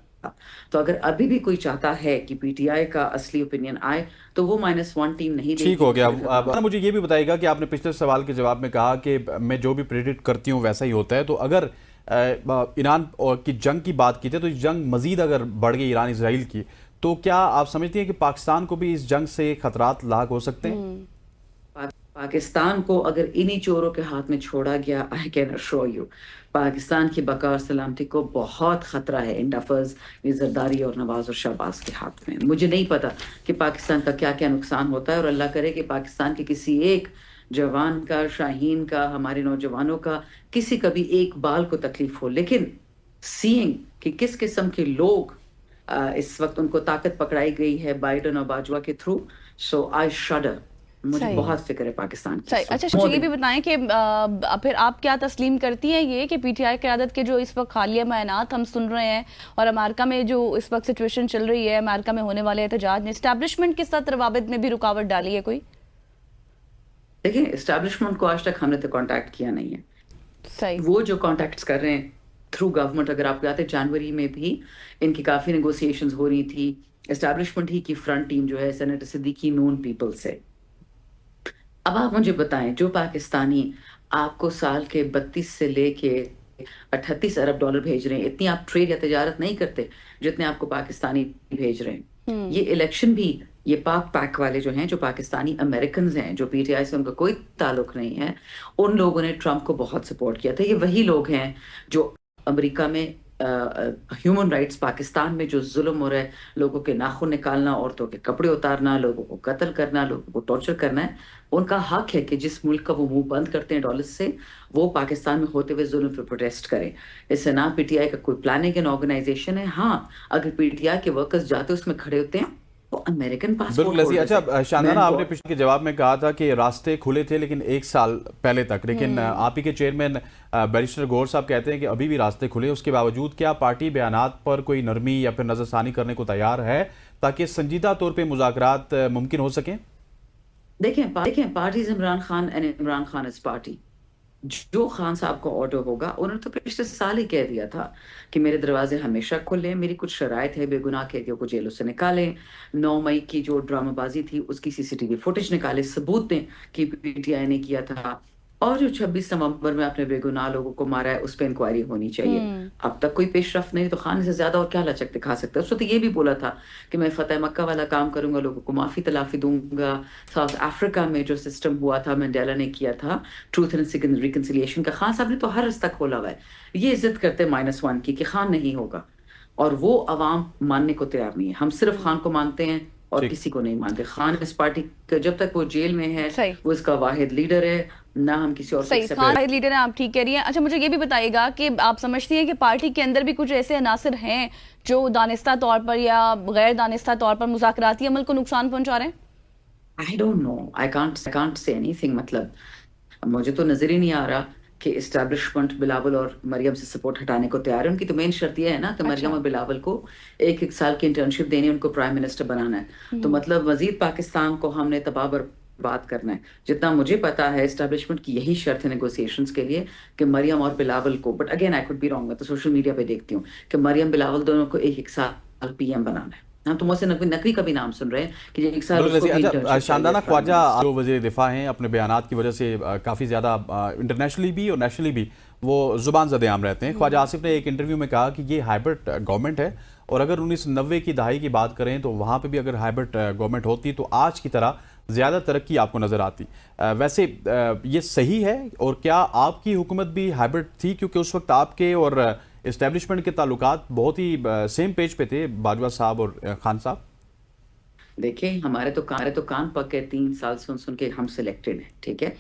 D: تو اگر ابھی بھی کوئی چاہتا ہے کہ پی ٹی آئی کا اصلی اوپینین آئے تو وہ -1 ٹیم نہیں دے گی.
A: ٹھیک ہو گیا. مجھے یہ بھی بتائیے گا کہ آپ نے پچھلے سوال کے جواب میں کہا کہ میں جو بھی پریڈکٹ کرتی ہوں ویسا ہی ہوتا ہے, تو اگر ایران کی جنگ کی بات کی تھی تو جنگ مزید اگر بڑھ گئی ایران اسرائیل کی, تو کیا آپ سمجھتی ہیں کہ پاکستان کو بھی اس جنگ سے خطرات لاحق ہو سکتے ہیں؟
D: پاکستان کو اگر انہی چوروں کے ہاتھ میں چھوڑا گیا, I can assure you, Pakistan کی بقا اور سلامتی کو بہت خطرہ ہے ان ڈفرز, زرداری اور نواز اور شہباز کے ہاتھ میں. مجھے نہیں پتا کہ پاکستان کا کیا کیا نقصان ہوتا ہے, اور اللہ کرے کہ پاکستان کے کسی ایک جوان کا, شاہین کا, ہمارے نوجوانوں کا, کسی کا بھی ایک بال کو تکلیف ہو. لیکن سینگ کہ کس قسم کے لوگ اس وقت ان کو طاقت پکڑائی گئی ہے بائیڈن اور باجوہ کے تھرو, سو آئی شڈر. مجھے بہت فکر ہے پاکستان کی.
B: اچھا یہ بھی بتائیں کہ پھر آپ کیا تسلیم کرتی ہیں یہ کہ پی ٹی آئی قیادت کے جو اس وقت حالیہ بیانات ہم سن رہے ہیں, اور امریکہ میں جو اس وقت سچویشن چل رہی ہے, امریکہ میں ہونے والے احتجاج نے اسٹیبلشمنٹ کے ساتھ روابط میں بھی رکاوٹ ڈالی ہے کوئی؟
D: دیکھیں, اسٹیبلشمنٹ کو آج تک ہم نے تو کانٹیکٹ کیا نہیں ہے.
B: صحیح.
D: وہ جو کانٹیکٹس کر رہے ہیں تھرو گورنمنٹ, اگر آپ کو یاد ہے جنوری میں بھی ان کی کافی نیگوسیشنز ہو رہی تھی اسٹیبلشمنٹ ہی کی فرنٹ ٹیم جو ہے سینیٹر صدیقی نون پیپل سے. اب آپ مجھے بتائیں, جو پاکستانی آپ کو سال کے 32 سے لے کے 38 ارب ڈالر بھیج رہے ہیں, اتنی آپ ٹریڈ یا تجارت نہیں کرتے جتنے آپ کو پاکستانی بھیج رہے ہیں. یہ الیکشن بھی یہ پاک پیک والے جو ہیں, جو پاکستانی امریکنز ہیں, جو پی ٹی آئی سے ان کا کوئی تعلق نہیں ہے, ان لوگوں نے ٹرمپ کو بہت سپورٹ کیا تھا. یہ وہی لوگ ہیں جو امریکہ میں ہیومن رائٹس پاکستان میں جو ظلم ہو رہا ہے, لوگوں کے ناخن نکالنا, عورتوں کے کپڑے اتارنا, لوگوں کو قتل کرنا, لوگوں کو ٹارچر کرنا ہے, ان کا حق ہے کہ جس ملک کا وہ منہ بند کرتے ہیں ڈالر سے, وہ پاکستان میں ہوتے ہوئے ظلم پہ پروٹیسٹ کریں. اس سے نہ پی ٹی آئی کا کوئی پلاننگ اینڈ آرگنائزیشن ہے. ہاں, اگر پی ٹی آئی کے ورکرز جاتے اس میں کھڑے ہوتے ہیں وہ امریکن پاسپورٹ.
A: بالکل. اچھا شاندانہ, آپ نے پچھلے کے جواب میں کہا تھا کہ راستے کھلے تھے لیکن 1 سال پہلے تک, لیکن آپ ہی کے چیئرمین بیرسٹر گور صاحب کہتے ہیں کہ ابھی بھی راستے کھلے. اس کے باوجود کیا پارٹی بیانات پر کوئی نرمی یا پھر نظر ثانی کرنے کو تیار ہے تاکہ سنجیدہ طور پہ مذاکرات ممکن ہو سکیں؟
D: دیکھیں, parties Imran Khan and Imran Khan is party. جو خان صاحب کا آرڈر ہوگا, انہوں نے تو پچھلے سال ہی کہہ دیا تھا کہ میرے دروازے ہمیشہ کھلے, میری کچھ شرائط ہے, بے گناہ قیدیوں کو جیلوں سے نکالیں, 9 مئی کی جو ڈرامہ بازی تھی اس کی CCTV فوٹیج نکالے, ثبوت دیں کہ پی ٹی آئی نے کیا تھا, اور جو 26 نومبر میں اپنے بے گناہ لوگوں کو مارا ہے اس پہ انکوائری ہونی چاہیے. اب تک کوئی پیش رفت نہیں, تو خان سے زیادہ اور کیا لچک دکھا سکتا ہے. اس وقت یہ بھی بولا تھا کہ میں فتح مکہ والا کام کروں گا, لوگوں کو معافی تلافی دوں گا. ساؤتھ افریقہ میں جو سسٹم ہوا تھا, منڈیلا نے کیا تھا ٹروتھ اینڈ ریکنسیلیشن کا, خان صاحب نے تو ہر رستہ کھولا ہوا ہے. یہ عزت کرتے -1 کی کہ خان نہیں ہوگا, اور وہ عوام ماننے کو تیار نہیں ہے. ہم صرف خان کو مانتے ہیں اور کسی کو نہیں مانتے. خان اس پارٹی کا جب تک وہ جیل میں ہے وہ اس کا واحد لیڈر ہے, نہ ہم کسی اور
B: صحیح خان واحد لیڈر ہیں. آپ ٹھیک کہہ رہی ہیں. اچھا مجھے یہ بھی بتائیے گا کہ آپ سمجھتی ہیں کہ پارٹی کے اندر بھی کچھ ایسے عناصر ہیں جو دانستہ طور پر یا غیر دانستہ طور پر مذاکراتی عمل کو نقصان پہنچا رہے ہیں؟
D: I don't know. I can't say anything. مطلب مجھے تو نظر ہی نہیں آ رہا کہ اسٹیبلشمنٹ بلاول اور مریم سے سپورٹ ہٹانے کو تیار ہے. ان کی تو مین شرط یہ ہے نا کہ مریم اور بلاول کو 1 سال کی انٹرنشپ دینی, ان کو پرائم منسٹر بنانا ہے. تو مطلب مزید پاکستان کو ہم نے تباہ برباد کرنا ہے. جتنا مجھے پتا ہے اسٹیبلشمنٹ کی یہی شرط ہے نیگوسیشنز کے لیے کہ مریم اور بلاول کو, but again I could be wrong, میں تو سوشل میڈیا پہ دیکھتی ہوں کہ مریم بلاول دونوں کو 1 سال PM بنانا ہے. ہم تو مجھ نقوی کا بھی نام سن رہے ہیں کہ 1 سال.
A: شاندانہ, خواجہ جو وزیر دفاع ہیں اپنے بیانات کی وجہ سے کافی زیادہ انٹرنیشنلی بھی اور نیشنلی بھی وہ زبان زد عام رہتے ہیں. خواجہ آصف نے ایک انٹرویو میں کہا کہ یہ ہائبرڈ گورنمنٹ ہے, اور اگر 1990 کی دہائی کی بات کریں تو وہاں پہ بھی اگر ہائبرڈ گورنمنٹ ہوتی تو آج کی طرح زیادہ ترقی آپ کو نظر آتی. ویسے یہ صحیح ہے, اور کیا آپ کی حکومت بھی ہائبرڈ تھی؟ کیونکہ اس وقت آپ کے اور اسٹیبلشمنٹ کے تعلقات بہت ہی سیم پیج پہ تھے, باجوہ صاحب اور خان صاحب.
D: دیکھیں, ہمارے تو کان پک گئے 3 سال سن کے ہم سلیکٹڈ ہیں, ٹھیک ہے.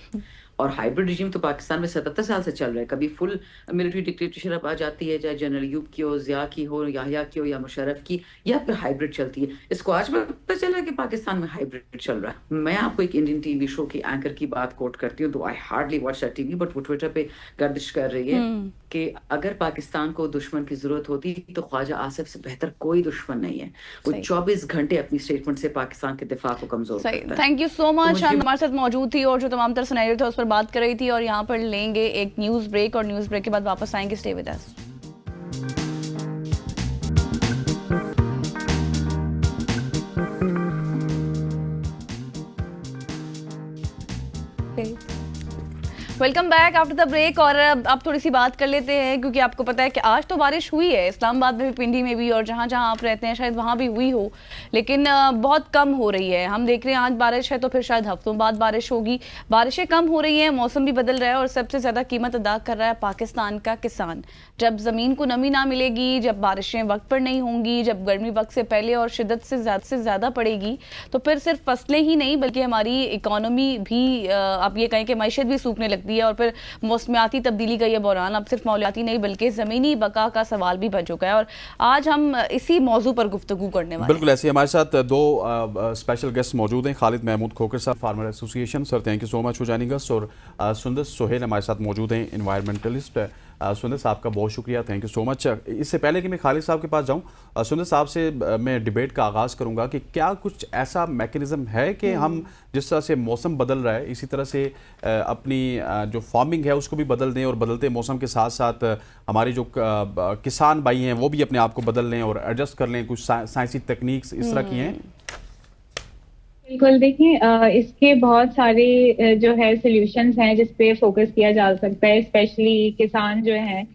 D: اور ہائبرڈ رجیم تو پاکستان میں 77 سال سے چل رہا ہے. کبھی فل ملٹری ڈکٹیٹرشپ آ جاتی ہے, چاہے جنرل ایوب کی ہو, ضیاء کی ہو, یحییٰ کی ہو, یا مشرف کی, یا پھر ہائبرڈ چلتی ہے. اس کو آج پتہ چلا کہ پاکستان میں ہائبرڈ چل رہا ہے. میں آپ کو ایک انڈین ٹی وی شو کی اینکر کی بات کوٹ کرتی ہوں, تو I hardly watch that TV وی, بٹ وہ ٹویٹر پہ گردش کر رہی ہے کہ اگر پاکستان کو دشمن کی ضرورت ہوتی تو خواجہ آصف سے بہتر کوئی دشمن نہیں ہے. وہ 24 گھنٹے اپنی اسٹیٹمنٹ سے پاکستان کے دفاع کو کمزور کرتا ہے.
B: تھینک یو سو مچ. ہمارے ساتھ موجود تھی اور جو تمام تر سنیریو تھا اس پر بات کر رہی تھی, اور یہاں پر لیں گے ایک نیوز بریک, اور نیوز بریک کے بعد واپس آئیں گے. Stay with us. Welcome back after the break. और अब थोड़ी सी बात कर लेते हैं, क्योंकि आपको पता है कि आज तो बारिश हुई है इस्लामाबाद में भी, पिंडी में भी, और जहाँ जहाँ आप रहते हैं शायद वहाँ भी हुई हो, लेकिन बहुत कम हो रही है। हम देख रहे हैं आज बारिश है तो फिर शायद हफ्तों बाद बारिश होगी। बारिशें कम हो रही हैं, मौसम भी बदल रहा है, और सबसे ज़्यादा कीमत अदा कर रहा है पाकिस्तान का किसान। जब ज़मीन को नमी ना मिलेगी, जब बारिशें वक्त पर नहीं होंगी, जब गर्मी वक्त से पहले और शिद्दत से ज़्यादा पड़ेगी, तो फिर सिर्फ फसलें ही नहीं बल्कि हमारी इकॉनमी भी, आप ये कहें कि मैशत भी सूखने लगती है, और फिर मौसमियाती तब्दीली का ये बहरान अब सिर्फ मौलियाती नहीं बल्कि ज़मीनी बका का सवाल भी बन चुका है। और आज हम इसी मौजू पर गुफ्तगू करने वाले हैं।
A: बिल्कुल ऐसे हमारे साथ दो स्पेशल गेस्ट मौजूद हैं। खालिद महमूद खोकर साहब, farmer association, sir thank you so much for joining अस। और सुंदर सोहेल हमारे साथ मौजूद हैं, एनवायरमेंटलिस्ट। सुंदर साहब का बहुत शुक्रिया, थैंक यू सो मच। इससे पहले कि मैं खालिद साहब के पास जाऊं, सुंदर साहब से मैं डिबेट का आगाज़ करूंगा कि क्या कुछ ऐसा मैकेनिज़्म है कि हम जिस तरह से मौसम बदल रहा है इसी तरह से अपनी जो फार्मिंग है उसको भी बदल दें, और बदलते मौसम के साथ साथ हमारे जो किसान भाई हैं वो भी अपने आप को बदल लें और एडजस्ट कर लें, कुछ साइंसी टेक्निक्स इस तरह की हैं?
E: बिल्कुल, देखिए इसके बहुत सारे जो है सॉल्यूशंस हैं जिस पे फोकस किया जा सकता है, स्पेशली किसान जो हैं।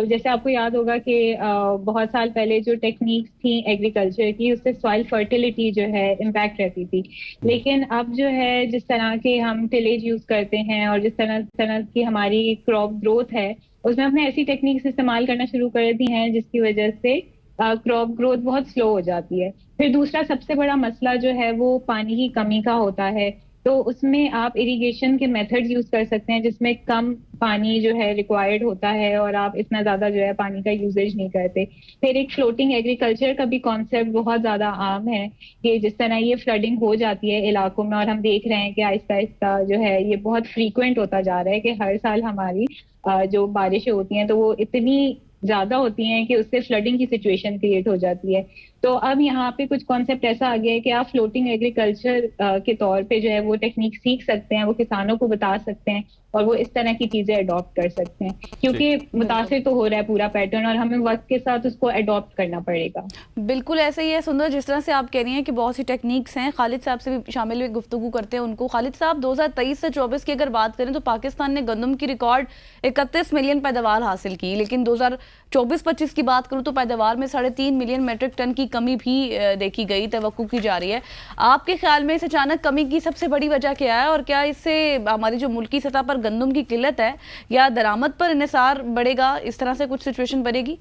E: जैसे आपको याद होगा कि बहुत साल पहले जो टेक्निक्स थी एग्रीकल्चर की, उससे सॉइल फर्टिलिटी जो है इम्पैक्ट रहती थी। लेकिन अब जो है जिस तरह के हम टिलेज यूज करते हैं और जिस तरह की हमारी क्रॉप ग्रोथ है, उसमें हमने ऐसी टेक्निक्स इस्तेमाल करना शुरू कर दी हैं जिसकी वजह से क्रॉप ग्रोथ बहुत स्लो हो जाती है। फिर दूसरा सबसे बड़ा मसला जो है वो पानी की कमी का होता है, तो उसमें आप इरिगेशन के मेथड्स यूज कर सकते हैं जिसमें कम पानी जो है रिक्वायर्ड होता है और आप इतना ज्यादा जो है पानी का यूजेज नहीं करते। फिर एक फ्लोटिंग एग्रीकल्चर का भी कॉन्सेप्ट बहुत ज्यादा आम है कि जिस तरह ये फ्लडिंग हो जाती है इलाकों में, और हम देख रहे हैं कि आहिस्ता आहिस्ता जो है ये बहुत फ्रीक्वेंट होता जा रहा है कि हर साल हमारी जो बारिशें होती हैं तो वो इतनी ज्यादा होती हैं कि उससे फ्लडिंग की सिचुएशन क्रिएट हो जाती है। तो अब यहाँ पे कुछ कॉन्सेप्ट ऐसा आ गया है कि आप फ्लोटिंग एग्रीकल्चर के तौर पे जो है वो टेक्निक सीख सकते हैं, वो किसानों को बता सकते हैं और वो इस तरह की चीजें अडॉप्ट कर सकते हैं, क्योंकि मुतासिर तो हो रहा है पूरा पैटर्न और हमें वक्त के साथ उसको अडॉप्ट करना पड़ेगा।
B: बिल्कुल ऐसे ही है सुंदर, जिस तरह से आप कह रही हैं कि बहुत सी टेक्निक्स हैं। खालिद साहब से भी शामिल हुए गुफ्तगू करते हैं उनको। खालिद साहब, 2023 से 24 की अगर बात करें तो पाकिस्तान ने गंदम की रिकॉर्ड 31 मिलियन पैदावार हासिल की, लेकिन 2024-25 की बात करूँ तो पैदावार में 3.5 मिलियन मेट्रिक टन की कमी भी देखी गई, तवक्कुह की जा रही है। आपके ख्याल में इस अचानक कमी की सबसे बड़ी वजह क्या है, और क्या इससे हमारी जो मुल्की सतह पर गंदम की किल्लत है या दरामद पर इन्हिसार बढ़ेगा, इस तरह से कुछ सिचुएशन बनेगी?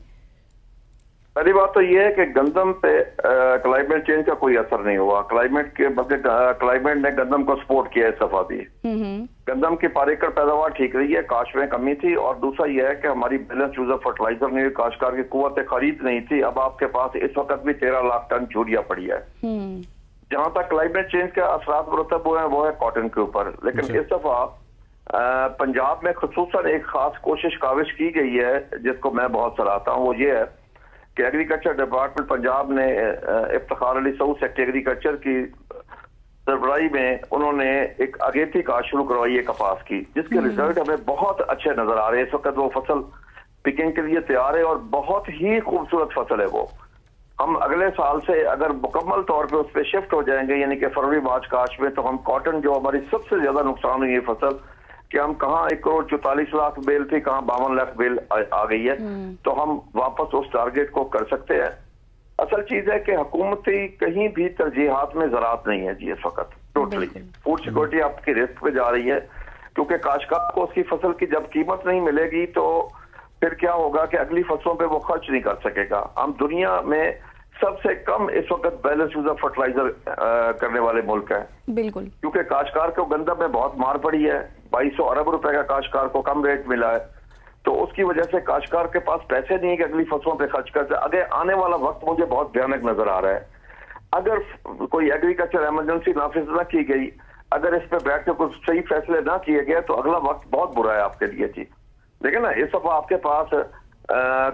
C: पहली बात तो ये है कि गंदम पे क्लाइमेट चेंज का कोई असर नहीं हुआ। क्लाइमेट के बल्कि क्लाइमेट ने गंदम को सपोर्ट किया इस दफा भी। गंदम की पर एकड़ पैदावार ठीक रही है, काश में कमी थी, और दूसरा यह है कि हमारी बैलेंस यूज ऑफ फर्टिलाइजर नहीं, काश्तकार की कुव्वत खरीद नहीं थी। अब आपके पास इस वक्त भी 13 लाख टन यूरिया पड़ी है। जहां तक क्लाइमेट चेंज के असरात मुरतब हुए हैं वो है कॉटन के ऊपर, लेकिन इस दफा पंजाब में खुसूसन एक खास कोशिश काविश की गई है जिसको मैं बहुत सराहता हूँ। वो ये है कि एग्रीकल्चर डिपार्टमेंट पंजाब ने इफ्तिखार अली सऊद सेक्रेटरी एग्रीकल्चर की सरबराही में उन्होंने एक अगेती काश्त शुरू करवाई है कपास की, जिसके रिजल्ट हमें बहुत अच्छे नजर आ रहे हैं। इस वक्त वो फसल पिकिंग के लिए तैयार है और बहुत ही खूबसूरत फसल है वो। हम अगले साल से अगर मुकम्मल तौर पे उस पर शिफ्ट हो जाएंगे, यानी कि फरवरी मार्च काश्त में, तो हम कॉटन जो हमारी सबसे ज्यादा नुकसान हुई है फसल, कि हम कहाँ 1,44,00,000 बेल थी, कहाँ 52 लाख बेल आ गई है, तो हम वापस उस टारगेट को कर सकते हैं। असल चीज है कि हुकूमती कहीं भी तरजीहात में ज़राअत नहीं है जी इस वक्त। टोटली फूड सिक्योरिटी आपकी रिस्क पे जा रही है, क्योंकि काश्तकार को उसकी फसल की जब कीमत नहीं मिलेगी तो फिर क्या होगा कि अगली फसलों पे वो खर्च नहीं कर सकेगा। हम दुनिया में सबसे कम इस वक्त बैलेंस यूज ऑफ फर्टिलाइजर करने वाले मुल्क है,
B: बिल्कुल,
C: क्योंकि काश्तकार को गंदम में बहुत मार पड़ी है। 2200 अरब रुपए का काश्तकार को कम रेट मिला है, तो उसकी वजह से काश्तकार के पास पैसे नहीं है कि अगली फसलों पे खर्च करते। आगे आने वाला वक्त मुझे बहुत भयानक नजर आ रहा है। अगर कोई एग्रीकल्चर इमरजेंसी नाफिज न की गई, अगर इस पे बैठ के कुछ सही फैसले ना किए गए, तो अगला वक्त बहुत बुरा है आपके लिए जी। देखिए ना, इस दफा आपके पास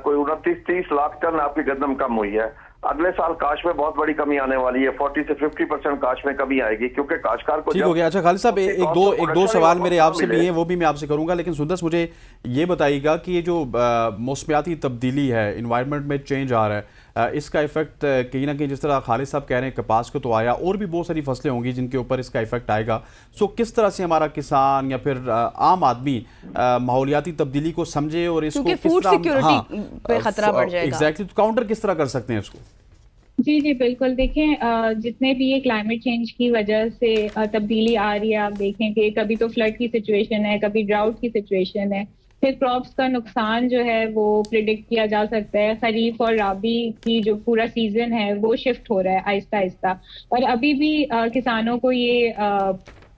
C: कोई 29-30 लाख टन आपकी गंदम कम हुई है। अगले साल काश में बहुत बड़ी कमी आने वाली है, 40 से 50% काश में कमी आएगी, क्योंकि काश्तकार को।
A: ठीक हो गया। अच्छा खालिद साहब, एक दो सवाल मेरे आपसे भी हैं, वो भी मैं आपसे करूंगा, लेकिन सुंदर मुझे ये बताइएगा कि ये जो मौसमियाती तब्दीली है, इन्वायरमेंट में चेंज आ रहा है, اس کا ایفیکٹ کہیں نہ کہیں جس طرح خالد صاحب کہہ رہے ہیں کپاس کو تو آیا، اور بھی بہت ساری فصلیں ہوں گی جن کے اوپر اس کا ایفیکٹ آئے گا. سو کس طرح سے ہمارا کسان یا پھر عام آدمی ماحولیاتی تبدیلی کو سمجھے اور اس کو
B: فوڈ سیکیورٹی پہ خطرہ بڑھ جائے گا؟
A: ایگزیکٹلی کاؤنٹر کس طرح کر سکتے ہیں اس کو؟
E: جی بالکل. دیکھیں جتنے بھی یہ کلائمیٹ چینج کی وجہ سے تبدیلی آ رہی ہے، آپ دیکھیں کہ کبھی تو فلڈ کی سچویشن ہے، کبھی ڈراؤٹ کی سچویشن ہے، پھر کراپس کا نقصان جو ہے وہ پریڈکٹ کیا جا سکتا ہے. خریف اور رابی کی جو پورا سیزن ہے وہ شفٹ ہو رہا ہے آہستہ آہستہ، اور ابھی بھی کسانوں کو یہ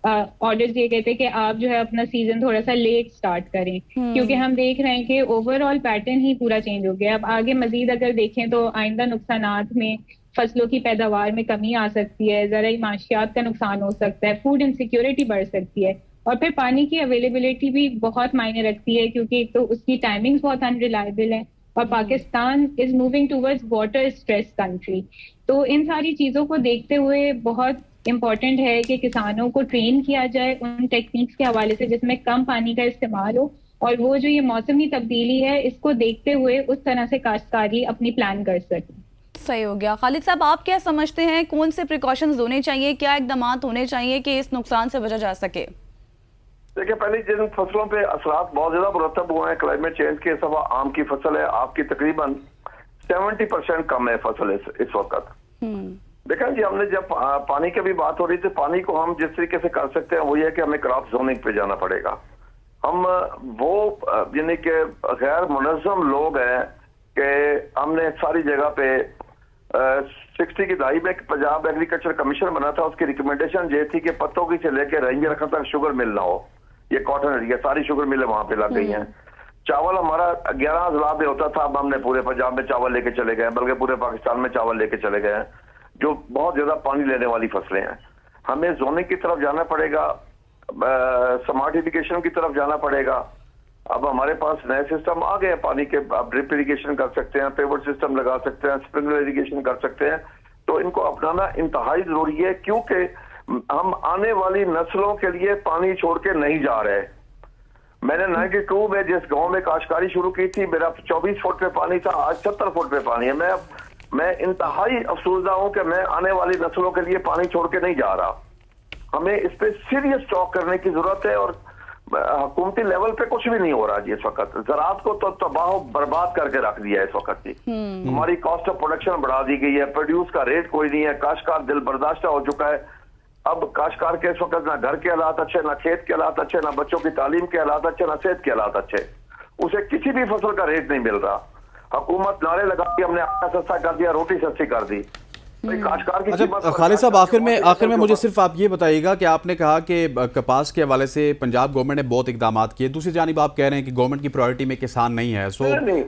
E: آرڈر دیے گئے تھے کہ آپ جو ہے اپنا سیزن تھوڑا سا لیٹ سٹارٹ کریں، کیونکہ ہم دیکھ رہے ہیں کہ اوور آل پیٹرن ہی پورا چینج ہو گیا. اب آگے مزید اگر دیکھیں تو آئندہ نقصانات میں فصلوں کی پیداوار میں کمی آ سکتی ہے، زرعی معاشیات کا نقصان ہو سکتا ہے، فوڈ انسیکیورٹی بڑھ سکتی ہے، اور پھر پانی کی اویلیبلٹی بھی بہت معنی رکھتی ہے، کیونکہ ایک تو اس کی ٹائمنگز بہت انریلائبل ہیں، اور Pakistan is moving towards water stress country. تو ان ساری چیزوں کو دیکھتے ہوئے بہت امپورٹنٹ ہے کہ کسانوں کو ٹرین کیا جائے ان ٹیکنیکس کے حوالے سے جس میں کم پانی کا استعمال ہو، اور وہ جو یہ موسمی تبدیلی ہے اس کو دیکھتے ہوئے اس طرح سے کاشتکاری اپنی پلان کر سکیں.
B: صحیح ہو گیا. خالد صاحب آپ کیا سمجھتے ہیں کون سے پریکاشنز ہونے چاہیے، کیا اقدامات ہونے چاہیے کہ اس نقصان سے بچا جا سکے؟
C: دیکھیں پہلے جن فصلوں پہ اثرات بہت زیادہ مرتب ہوئے ہیں کلائمیٹ چینج کے، سوا آم کی فصل ہے، آپ کی تقریباً 70% کم ہے فصل اس وقت. دیکھیں جی، ہم نے جب پانی کی بھی بات ہو رہی تھی، پانی کو ہم جس طریقے سے کر سکتے ہیں وہ یہ ہے کہ ہمیں کراپ زوننگ پہ جانا پڑے گا. ہم وہ یعنی کہ غیر منظم لوگ ہیں کہ ہم نے ساری جگہ پہ 60 کی دہائی میں پنجاب ایگریکلچر کمیشن بنا تھا، اس کی ریکمنڈیشن یہ تھی کہ پتوں کی سے لے کے رینجر رکھنے تک شوگر مل نہ ہو. یہ کاٹن ایریا ساری شوگر ملیں وہاں پہ لگ گئی ہیں. چاول ہمارا 11 اضلاع میں ہوتا تھا، اب ہم نے پورے پنجاب میں چاول لے کے چلے گئے ہیں، بلکہ پورے پاکستان میں چاول لے کے چلے گئے ہیں، جو بہت زیادہ پانی لینے والی فصلیں ہیں. ہمیں زوننگ کی طرف جانا پڑے گا، سمارٹ ایریگیشن کی طرف جانا پڑے گا. اب ہمارے پاس نئے سسٹم آ گئے ہیں پانی کے، آپ ڈرپ ایریگیشن کر سکتے ہیں، پیور سسٹم لگا سکتے ہیں، اسپرنکلر ایریگیشن کر سکتے ہیں. تو ان کو اپنانا انتہائی ضروری ہے، کیونکہ ہم آنے والی نسلوں کے لیے پانی چھوڑ کے نہیں جا رہے. میں نے 92 میں جس گاؤں میں کاشتکاری شروع کی تھی، میرا 24 فٹ پہ پانی تھا، آج 70 فٹ پہ پانی ہے. میں انتہائی افسردہ ہوں کہ میں آنے والی نسلوں کے لیے پانی چھوڑ کے نہیں جا رہا. ہمیں اس پہ سیریس اسٹاک کرنے کی ضرورت ہے، اور حکومتی لیول پہ کچھ بھی نہیں ہو رہا جی اس وقت. زراعت کو تو تباہ و برباد کر کے رکھ دیا ہے اس وقت جی. ہماری کاسٹ آف پروڈکشن بڑھا دی گئی ہے، پروڈیوس کا ریٹ کوئی نہیں ہے، کاشتکار دل برداشتہ ہو چکا ہے. اب کاشتکار کے اس وقت نہ گھر کے حالات اچھے، نہ کھیت کے حالات اچھے، نہ بچوں کی تعلیم کے حالات اچھے، نہ صحت کے حالات اچھے. اسے کسی بھی فصل کا ریٹ نہیں مل رہا. حکومت نعرے لگا کے ہم نے آٹا سستا کر دیا، روٹی سستی کر دی.
A: خالد صاحب آخر میں مجھے صرف آپ یہ بتائیے گا کہ آپ نے کہا کہ کپاس کے حوالے سے پنجاب گورنمنٹ نے بہت اقدامات کیے، دوسری جانب آپ کہہ رہے ہیں کہ گورنمنٹ کی پرائرٹی میں کسان نہیں ہے. سو
C: نہیں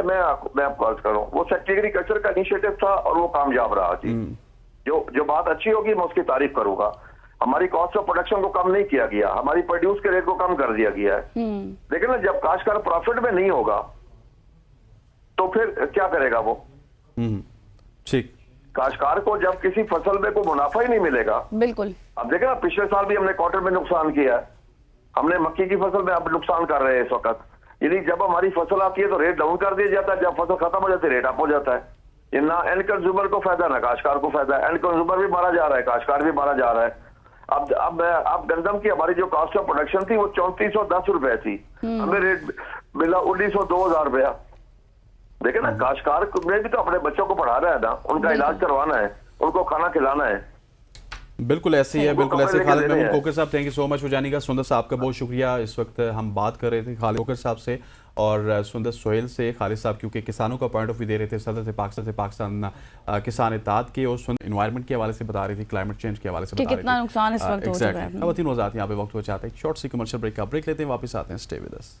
C: میں آپ کو عرض کروں، وہ سیکٹری ایگریکلچر کا انیشیٹو تھا اور وہ کامیاب رہا جی. جو بات اچھی ہوگی میں اس کی تعریف کروں گا. ہماری کاسٹ آف پروڈکشن کو کم نہیں کیا گیا، ہماری پروڈیوس کے ریٹ کو کم کر دیا گیا ہے. لیکن نا جب کاشتکار پروفٹ میں نہیں ہوگا تو پھر کیا کرے گا وہ؟
A: ٹھیک،
C: کاشتکار کو جب کسی فصل میں کوئی منافع ہی نہیں ملے گا.
B: بالکل.
C: اب دیکھیں نا، پچھلے سال بھی ہم نے کاٹن میں نقصان کیا ہے، ہم نے مکی کی فصل میں اب نقصان کر رہے ہیں اس وقت. یعنی جب ہماری فصل آتی ہے تو ریٹ ڈاؤن کر دیا جاتا ہے، جب فصل ختم ہو جاتی ہے ریٹ اپ ہو جاتا ہے. یہ نہ اینڈ کنزیومر کو فائدہ نہ کاشتکار کو فائدہ ہے. اینڈ کنزیومر بھی مارا جا رہا ہے، کاشتکار بھی مارا جا رہا ہے. اب گندم کی ہماری جو کاسٹ آف پروڈکشن تھی وہ 3410 روپے تھی، ہمیں ریٹ ملا 1900-2000 روپیہ. دیکھیں نا، کاشتکار میں بھی تو اپنے بچوں کو پڑھانا ہے نا، ان کا علاج کروانا ہے، ان کو کھانا کھلانا ہے.
A: بالکل ایسے ہی ہے، بالکل ایسے. خالد محمود کوکر صاحب تھینک یو سو مچ. ہو جانے کا سندر صاحب کا بہت شکریہ. اس وقت ہم بات کر رہے تھے خالد کوکر صاحب سے اور سندر سہیل سے. خالد صاحب کیونکہ کسانوں کا پوائنٹ آف ویو دے رہے تھے، صدر تھے پاکستان کسان اتحاد کے، اور انوائرمنٹ کے حوالے سے بتا رہی تھی، کلائمیٹ چینج کے حوالے سے بتا رہی تھی
B: کتنا نقصان اس وقت ہو چکا ہے.
A: خواتین وضاحت یہاں پہ وقت ہو چاہتے ہیں شارٹ سی کمرشل بریک کا بریک لیتے ہیں، واپس آتے ہیں. Stay with us.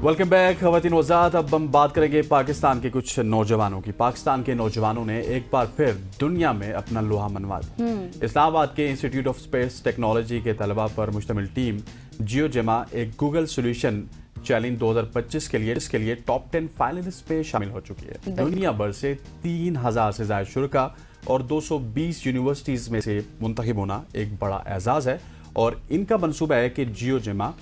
A: Welcome back. خواتین وضاحت اب ہم بات کریں گے پاکستان کے کچھ نوجوانوں کی. پاکستان کے نوجوانوں نے ایک بار پھر دنیا میں اپنا لوہا منوا دیا. اسلام آباد کے انسٹیٹیوٹ آف اسپیس ٹیکنالوجی کے طلباء پر مشتمل ٹیم جیو جیما ایک گوگل سولوشن चैलेंज 2025 के लिए टॉप 10 फाइनलिस्ट में शामिल हो चुकी है। दुनिया भर से 3000 से ज्यादा शुरा और 220 यूनिवर्सिटीज में से मुंतखब होना एक बड़ा एजाज है और इनका मंसूबा है कि जियोजेमा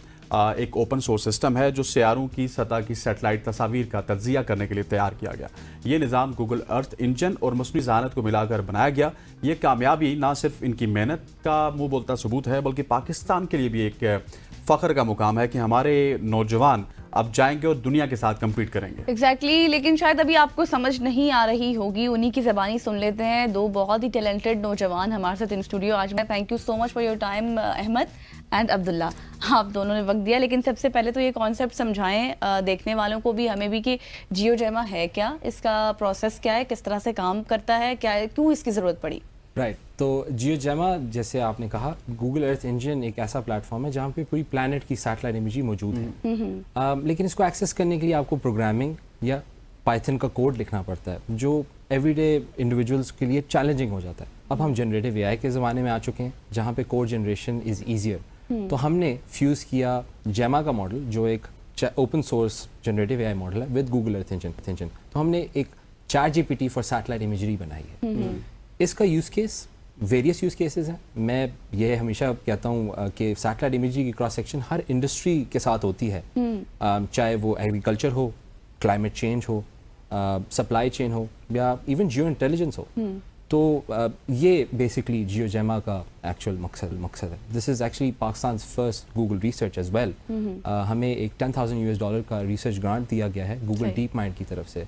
A: एक ओपन सोर्स सिस्टम है जो सियारों की सतह की सैटेलाइट तस्वीर का तज्जिया करने के लिए तैयार किया गया। ये निज़ाम गूगल अर्थ इंजन और मसनूई ज़हानत को मिलाकर बनाया गया। ये कामयाबी ना सिर्फ इनकी मेहनत का मुंह बोलता सबूत है बल्कि पाकिस्तान के लिए भी एक फ़ख्र का मुकाम है कि हमारे नौजवान अब जाएंगे और दुनिया के साथ कम्पीट करेंगे।
B: एग्जैक्टली लेकिन शायद अभी आपको समझ नहीं आ रही होगी, उन्हीं की ज़बानी सुन लेते हैं। दो बहुत ही टैलेंटेड नौजवान हमारे साथ इन स्टूडियो आज में। Thank you so much for your time Ahmad and Abdullah, आप दोनों ने वक्त दिया। लेकिन सबसे पहले तो ये कॉन्सेप्ट समझाएं देखने वालों को भी, हमें भी, कि जियोजेमा है क्या, इसका प्रोसेस क्या है, किस तरह से काम करता है, क्या क्यों इसकी ज़रूरत पड़ी।
F: राइट तो जियोजेमा जैसे आपने कहा, गूगल अर्थ इंजन एक ऐसा प्लेटफॉर्म है जहाँ पे पूरी प्लैनेट की सैटेलाइट इमेजरी मौजूद है। लेकिन इसको एक्सेस करने के लिए आपको प्रोग्रामिंग या पाइथन का कोड लिखना पड़ता है जो एवरीडे इंडिविजुअल्स के लिए चैलेंजिंग हो जाता है। अब हम जनरेटिव एआई के ज़माने में आ चुके हैं जहाँ पे कोड जनरेशन इज़ ईजियर। तो हमने फ्यूज़ किया जेमा का मॉडल जो एक open source generative AI model है विद गूगल अर्थ इंजन। तो हमने एक ChatGPT फॉर सैटेलाइट इमेजरी बनाई है। इसका use case various use cases हैं। मैं ये हमेशा कहता हूँ कि सैटेलाइट इमेजरी की क्रॉस सेक्शन हर इंडस्ट्री के साथ होती है, चाहे वो एग्रीकल्चर हो, क्लाइमेट चेंज हो, सप्लाई चेन हो या इवन जियो इंटेलिजेंस हो। तो ये बेसिकली जियोजेमा का एक्चुअल मकसद है। This is actually Pakistan first Google research as well. हमें एक $10,000 का रिसर्च ग्रांट दिया गया है गूगल डीप माइंड की तरफ से।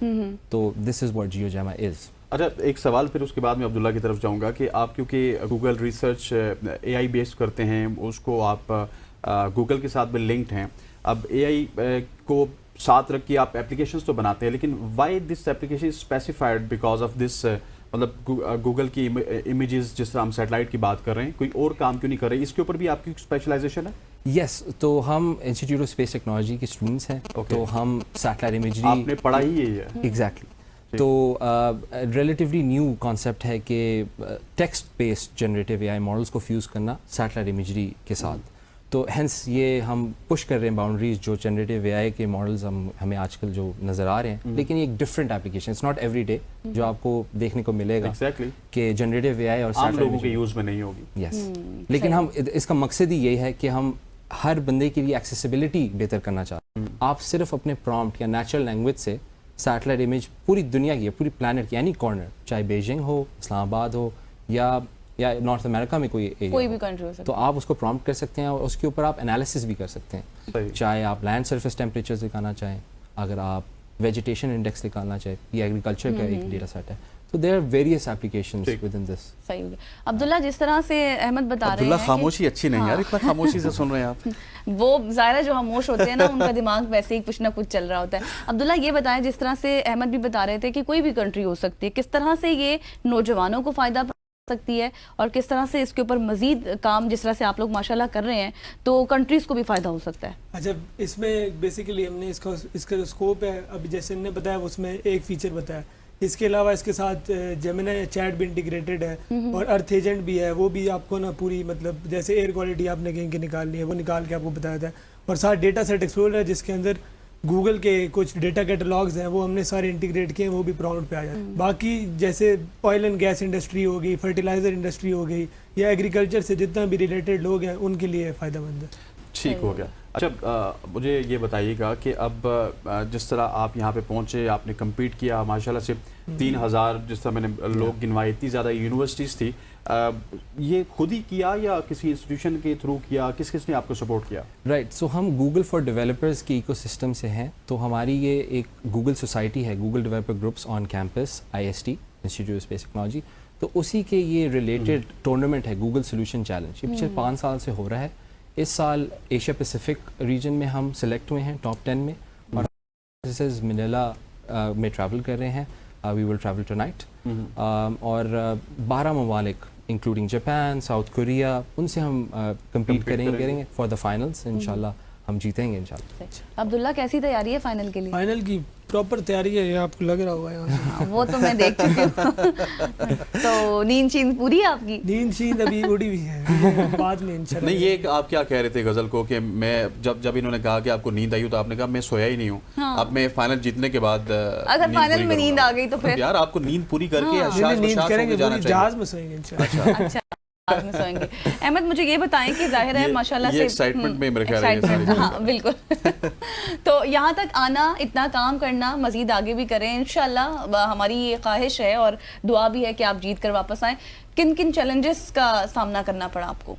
F: तो दिस इज़ व्हाट जियोजेमा इज़।
A: अच्छा, एक सवाल फिर उसके बाद मैं अब्दुल्ला की तरफ जाऊंगा कि आप क्योंकि गूगल रिसर्च एआई बेस्ड करते हैं, उसको आप गूगल के साथ भी लिंक्ड हैं, अब एआई को साथ रख के आप एप्लीकेशंस तो बनाते हैं, लेकिन why this application specified because of this, मतलब गूगल की इमेजेस जिस तरह हम सैटेलाइट की बात कर रहे हैं, कोई और काम क्यों नहीं कर रहे? इसके ऊपर भी आपकी स्पेशलाइजेशन है?
F: यस तो हम इंस्टीट्यूट ऑफ स्पेस टेक्नोलॉजी के स्टूडेंट्स हैं। तो हम सैटेलाइट इमेजरी
A: आपने पढ़ा ही यही है।
F: एग्जैक्टली तो रिलेटिवली न्यू कॉन्सेप्ट है कि text based generative AI models को फ्यूज़ करना सैटेलाइट इमेजरी के साथ। तो हेंस ये हम पुश कर रहे हैं बाउंड्रीज जो जनरेटिव एआई के मॉडल्स हमें आजकल जो नज़र आ रहे हैं, लेकिन ये एक different application, it's not every day जो आपको देखने को मिलेगा कि जनरेटिव एआई और
A: आम लोगों के यूज़ में नहीं होगी।
F: यस लेकिन हम इसका मकसद ही यही है कि हम हर बंदे के लिए एक्सेसिबिलिटी बेहतर करना चाहते हैं। आप सिर्फ अपने प्रॉम्प्ट या नेचुरल लैंग्वेज से सैटेलाइट इमेज पूरी दुनिया की, पूरी प्लैनेट की, एनी कॉर्नर, चाहे बीजिंग हो, इस्लामाबाद हो या नॉर्थ अमेरिका में कोई भी
B: कंट्री हो सकता है,
F: तो आप उसको प्रॉम्प्ट कर सकते हैं और उसके ऊपर आप एनालिसिस भी कर सकते हैं। चाहे आप लैंड सरफेस टेम्परेचर्स दिखाना चाहें, अगर आप वेजिटेशन इंडेक्स निकालना चाहें, ये एग्रीकल्चर का एक डेटा सेट है। तो there are various applications within this.
B: सही हो गया। अब्दुल्ला, जिस तरह से अहमद बता रहे हैं,
A: अब्दुल्ला खामोशी अच्छी नहीं यार, इतना खामोशी से सुन रहे हैं आप।
B: वो ज़ाहिर जो खामोश होते हैं ना, उनका दिमाग वैसे ही कुछ ना कुछ चल रहा होता है। अब्दुल्ला ये बताएं, जिस तरह से अहमद भी बता रहे थे कि कोई भी कंट्री हो सकती है, किस तरह से ये नौजवानों को फ़ायदा सकती है और किस तरह से इसके ऊपर मजीद काम, जिस तरह से आप लोग माशाल्लाह कर रहे हैं, तो कंट्रीज़ को भी फ़ायदा हो सकता है?
G: अच्छा, इसमें बेसिकली हमने इसका जो स्कोप है, अभी जैसे इन्होंने बताया उसमें एक फीचर बताया, इसके अलावा इसके साथ जेमिनी या चैट भी इंटीग्रेटेड है और अर्थ एजेंट भी है। वो भी आपको ना पूरी, मतलब जैसे एयर क्वालिटी आपने कहीं की निकालनी है वो निकाल के आपको बताया था। और साथ डेटा सेट एक्सप्लोरर है जिसके अंदर गूगल के कुछ डेटा कैटलॉग्स हैं, वो हमने सारे इंटीग्रेट किए, वो भी प्रॉम्प्ट पे आ जाते हैं। बाकी जैसे ऑयल एंड गैस इंडस्ट्री हो गई, फर्टिलाइजर इंडस्ट्री हो गई, या एग्रीकल्चर से जितना भी रिलेटेड लोग हैं उनके लिए फ़ायदेमंद है।
A: ठीक हो गया। अच्छा, मुझे ये बताइएगा कि अब जिस तरह आप यहाँ पे पहुँचे, आपने कम्पीट किया माशाल्लाह से 3000 जिस तरह मैंने लोग गिनवाए, इतनी ज़्यादा यूनिवर्सिटीज़ थी, ये खुद ही किया या किसी इंस्टीट्यूशन के थ्रू किया? किस किस ने आपको सपोर्ट किया?
F: राइट सो हम गूगल फॉर डेवलपर्स के इकोसिस्टम से हैं। तो हमारी ये एक गूगल सोसाइटी है, Google developer groups on campus, IST institute of space technology. तो उसी के ये रिलेटेड टूर्नामेंट है गूगल सोल्यूशन चैलेंज। ये पिछले 5 साल से हो रहा है। इस साल एशिया पैसिफिक रीजन में हम सिलेक्ट हुए हैं टॉप 10 में, और मनीला में ट्रैवल कर रहे हैं। वी विल ट्रैवल टुनाइट और 12 ममालिक इंक्लूडिंग जापान, साउथ कोरिया, उनसे हम कम्पीट करेंगे फॉर द फाइनल्स इंशाल्लाह। ہم جیتیں گے انشاءاللہ.
B: عبداللہ کیسی تیاری ہے فائنل کے لیے؟
G: فائنل کی پراپر تیاری ہے، یہ آپ کو لگ رہا ہوگا یہاں سے.
B: وہ تو میں دیکھ چکی ہوں. تو نیند چیند پوری ہے آپ کی؟
G: نیند شیند ابھی اڑی ہوئی ہے، بعد میں انشاءاللہ.
A: نہیں یہ آپ کیا کہہ رہے تھے غزل کو کہ میں جب انہوں نے کہا کہ آپ کو نیند آئی ہو تو آپ نے کہا میں سویا ہی نہیں ہوں، اب میں فائنل جیتنے کے بعد
B: اگر فائنل میں نیند آ گئی تو پھر
A: یار آپ کو نیند پوری کر کے
G: نیند کریں گے، جہاز میں سوئیں گے انشاءاللہ.
B: اچھا میں سوئیں گے. احمد مجھے یہ بتائیں کہ ظاہر ہے ماشاءاللہ سے
A: ایکسائٹمنٹ میں میرے خیال ہے.
B: ہاں بالکل. تو یہاں تک آنا، اتنا کام کرنا، مزید آگے بھی کریں انشاءاللہ. ہماری یہ خواہش ہے اور دعا بھی ہے کہ آپ جیت کر واپس آئیں. کن کن چیلنجز کا سامنا کرنا پڑا آپ کو؟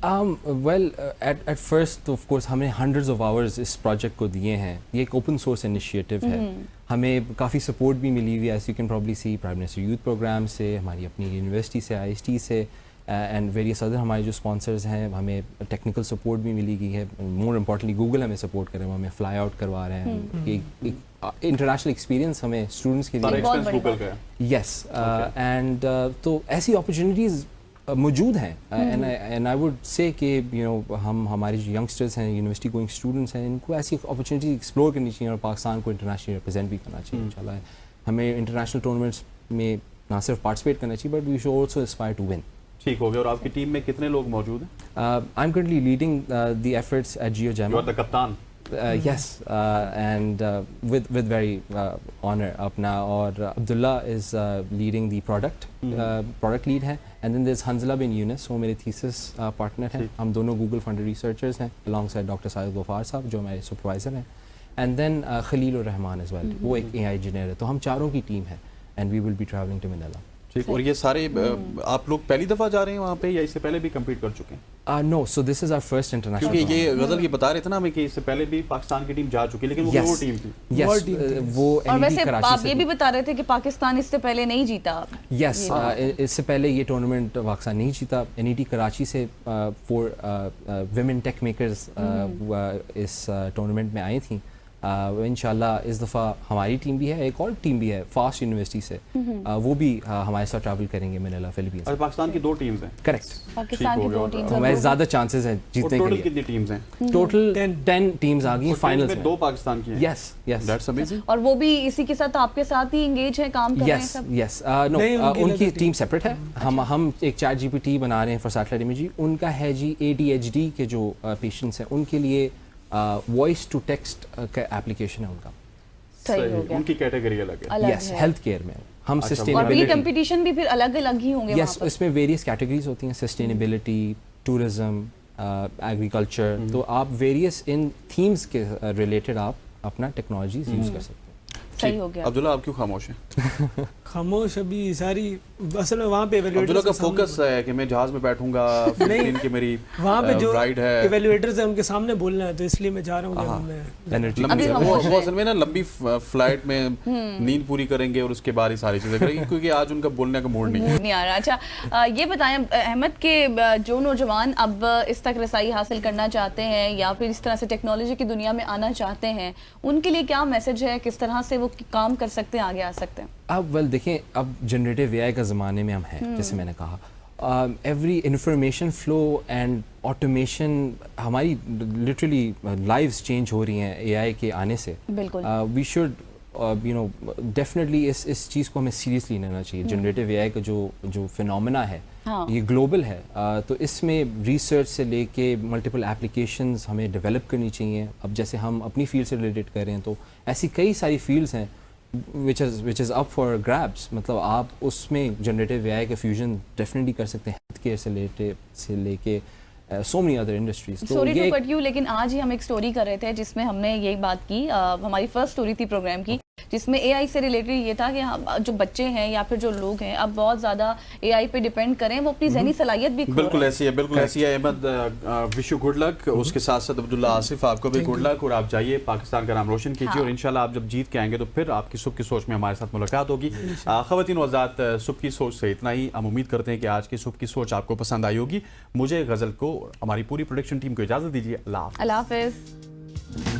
F: Well at first of course ہم نے ہنڈریڈز آف آورز اس پروجیکٹ کو دیے ہیں. یہ ایک اوپن سورس انیشیٹو ہے. ہمیں کافی سپورٹ بھی ملی ہوئی ہے، as you can probably see prime minister youth program سے، ہماری اپنی یونیورسٹی سے، IST سے، اینڈ ویریس ادر ہمارے جو اسپانسرز ہیں. ہمیں ٹیکنیکل سپورٹ بھی ملی گئی ہے. مور امپورٹنٹلی گوگل ہمیں سپورٹ کر رہے ہیں، ہمیں فلائی آؤٹ کروا رہے ہیں. ایک انٹرنیشنل ایکسپیرینس ہمیں اسٹوڈنٹس کے لیے. یس اینڈ تو ایسی اپرچونیٹیز موجود ہیں. اینڈ آئی ووڈ سے کہ ہم ہمارے جو ینگسٹرز ہیں، یونیورسٹی گوئنگ اسٹوڈنٹس ہیں، ان کو ایسی اپرچونیٹیز ایکسپلور کرنی چاہیے اور پاکستان کو انٹرنیشنلی ریپرزینٹ بھی کرنا چاہیے انشاءاللہ. ہمیں انٹرنیشنل ٹورنامنٹس میں نہ صرف پارٹیسپیٹ کرنا چاہیے but we should also aspire to win.
A: ٹھیک ہو گیا. اور آپ کی ٹیم میں کتنے لوگ موجود ہیں؟
F: I'm currently leading the efforts at Geo جیما.
A: You are the captain.
F: Yes, and with very honor اپنا. اور عبداللہ is leading the product lead ہے. And then there's Hanzala bin Yunus, وہ میرے thesis partner ہیں. ہم دونوں Google funded researchers ہیں alongside Dr. ساجد غفار صاحب جو ہمارے supervisor ہیں. And then Khalil Rahman as well, وہ ایک AI engineer ہے. تو ہم چاروں کی ٹیم ہے and we will be traveling to Manila.
A: ٹھیک. اور یہ سارے آپ لوگ پہلی دفعہ جا رہے ہیں وہاں پہ یا اس سے پہلے بھی کمپیٹ کر چکے ہیں؟
F: No, so this is our first international.
A: کیونکہ یہ غزل یہ بتا رہے تھے نا ہمیں کہ اس سے پہلے بھی پاکستان کی ٹیم جا چکی لیکن وہ ٹیم تھی.
F: Yes, وہ
B: اور ویسے آپ یہ بھی بتا رہے تھے کہ پاکستان اس سے پہلے نہیں جیتا.
F: یس, اس سے پہلے یہ ٹورنامنٹ پاکستان نہیں جیتا. NET کراچی سے 4 ویمن ٹیک میکرز اس ٹورنامنٹ میں آئی تھیں. انشاءاللہ اس دفعہ ہماری ٹیم بھی ہے, ایک اور ٹیم بھی ہے فاسٹ یونیورسٹی سے, وہ بھی ہمارے ساتھ ٹریول کریں گے منیلا فلپینز.
A: اور پاکستان کی 2 ٹیمز ہیں.
F: کریکٹ,
B: پاکستان کی 2 ٹیمز
F: ہمارے زیادہ چانسز ہیں جیتنے کے لیے.
A: ٹوٹل کتنی ٹیمز ہیں؟
F: ٹوٹل 10 ٹیمز آ گئی ہیں فائنلز میں.
A: 2 پاکستان کی ہیں.
F: یس یس,
A: دیٹس امیزنگ.
B: اور وہ بھی اسی کے ساتھ آپ کے ساتھ ہی انگیج ہیں, کام کر رہے ہیں سب؟
F: یس نو, ان کی ٹیم سیپریٹ ہے. ہم ایک چیٹ GPT بنا رہے ہیں فار سیٹلائٹ امیجنگ. ان کا ہے جی ADHD کے جو پیشنٹس ہیں ان کے لیے وائس ٹو ٹیکسٹ کا ایپلیکیشن ہے ان کا.
B: صحیح ہو گیا,
A: ان کی کیٹیگری الگ ہے.
F: یس, ہیلتھ کیئر میں ہم
B: اور یہ
F: سسٹینیبلٹی.
B: کمپٹیشن بھی پھر الگ الگ ہی ہوں گے.
F: یس, اس میں ویریس کیٹیگریز ہوتی ہیں, سسٹینیبلٹی, ٹورزم, ایگریکلچر. تو آپ ویریس ان تھیمز کے ریلیٹڈ آپ اپنا ٹیکنالوجیز یوز کر سکتے ہیں.
B: صحیح ہو گیا.
A: عبداللہ آپ کیوں خاموش ہیں؟
G: خاموش ابھی ساری اصل میں وہاں پہ
A: عبداللہ کا فوکس ہے کہ میں جہاز میں بیٹھوں گا, فلپین کی میری
G: وہاں پہ جو
A: رائڈ ہے,
G: ایویلویٹرز ہیں ان کے سامنے بولنا ہے, تو اس لیے میں جا رہا ہوں.
A: وہ اصل میں نا لمبی فلائٹ میں نیند پوری کریں گے اور اس کے بعد ہی ساری چیزیں کریں گے, کیونکہ آج ان کا بولنے کا موڈ نہیں
B: آ رہا. اچھا یہ بتائیں احمد کہ جو نوجوان اب اس تک رسائی حاصل کرنا چاہتے ہیں یا پھر اس طرح سے ٹیکنالوجی کی دنیا میں آنا چاہتے ہیں, ان کے لیے کیا میسج ہے, کس طرح سے وہ کام کر سکتے ہیں, آگے آ سکتے ہیں؟
F: اب ویل دیکھیں, اب جنریٹیو AI کا زمانے میں ہم ہیں, جیسے میں نے کہا. Every information flow and automation, ہماری لٹرلی لائفز چینج ہو رہی ہیں AI کے آنے سے.
B: بالکل,
F: وی شوڈ ڈیفینیٹلی اس چیز کو ہمیں سیریسلی لینا چاہیے. جنریٹیو AI کا جو فینومینا ہے یہ گلوبل ہے, تو اس میں ریسرچ سے لے کے ملٹیپل ایپلیکیشنز ہمیں ڈیولپ کرنی چاہیے. اب جیسے ہم اپنی فیلڈ سے ریلیٹڈ کر رہے ہیں, تو ایسی کئی ساری فیلڈز ہیں which is up for grabs. مطلب آپ اس میں جنریٹیو AI کا فیوژن ڈیفینیٹلی کر سکتے ہیں, ہیلتھ کیئر سے لے کے so many other industries.
B: Sorry to cut you, لیکن آج ہی ہم ایک سٹوری کر رہے تھے جس میں ہم نے یہی بات کی, ہماری فرسٹ سٹوری تھی پروگرام کی, جس میں AI سے ریلیٹڈ یہ تھا کہ جو بچے ہیں یا پھر جو لوگ ہیں اب بہت زیادہ AI پہ ڈیپینڈ کریں, وہ اپنی ذہنی صلاحیت بھی کھو رہے ہیں.
A: بالکل ایسی ہے, بالکل ایسی ہے. Ahmed wish you good luck. اس کے ساتھ ساتھ عبداللہ آصف آپ کو بھی گڈ لک, اور آپ جائیے پاکستان کا نام روشن کیجیے, اور انشاءاللہ آپ جب جیت کے آئیں گے تو پھر آپ کی صبح کی سوچ میں ہمارے ساتھ ملاقات ہوگی. خواتین و حضرات, صبح کی سوچ سے اتنا ہی. ہم امید کرتے ہیں کہ آج کی صبح کی سوچ آپ کو پسند آئی ہوگی. مجھے غزل کو, ہماری پوری پروڈکشن ٹیم کو اجازت دیجیے. اللہ حافظ.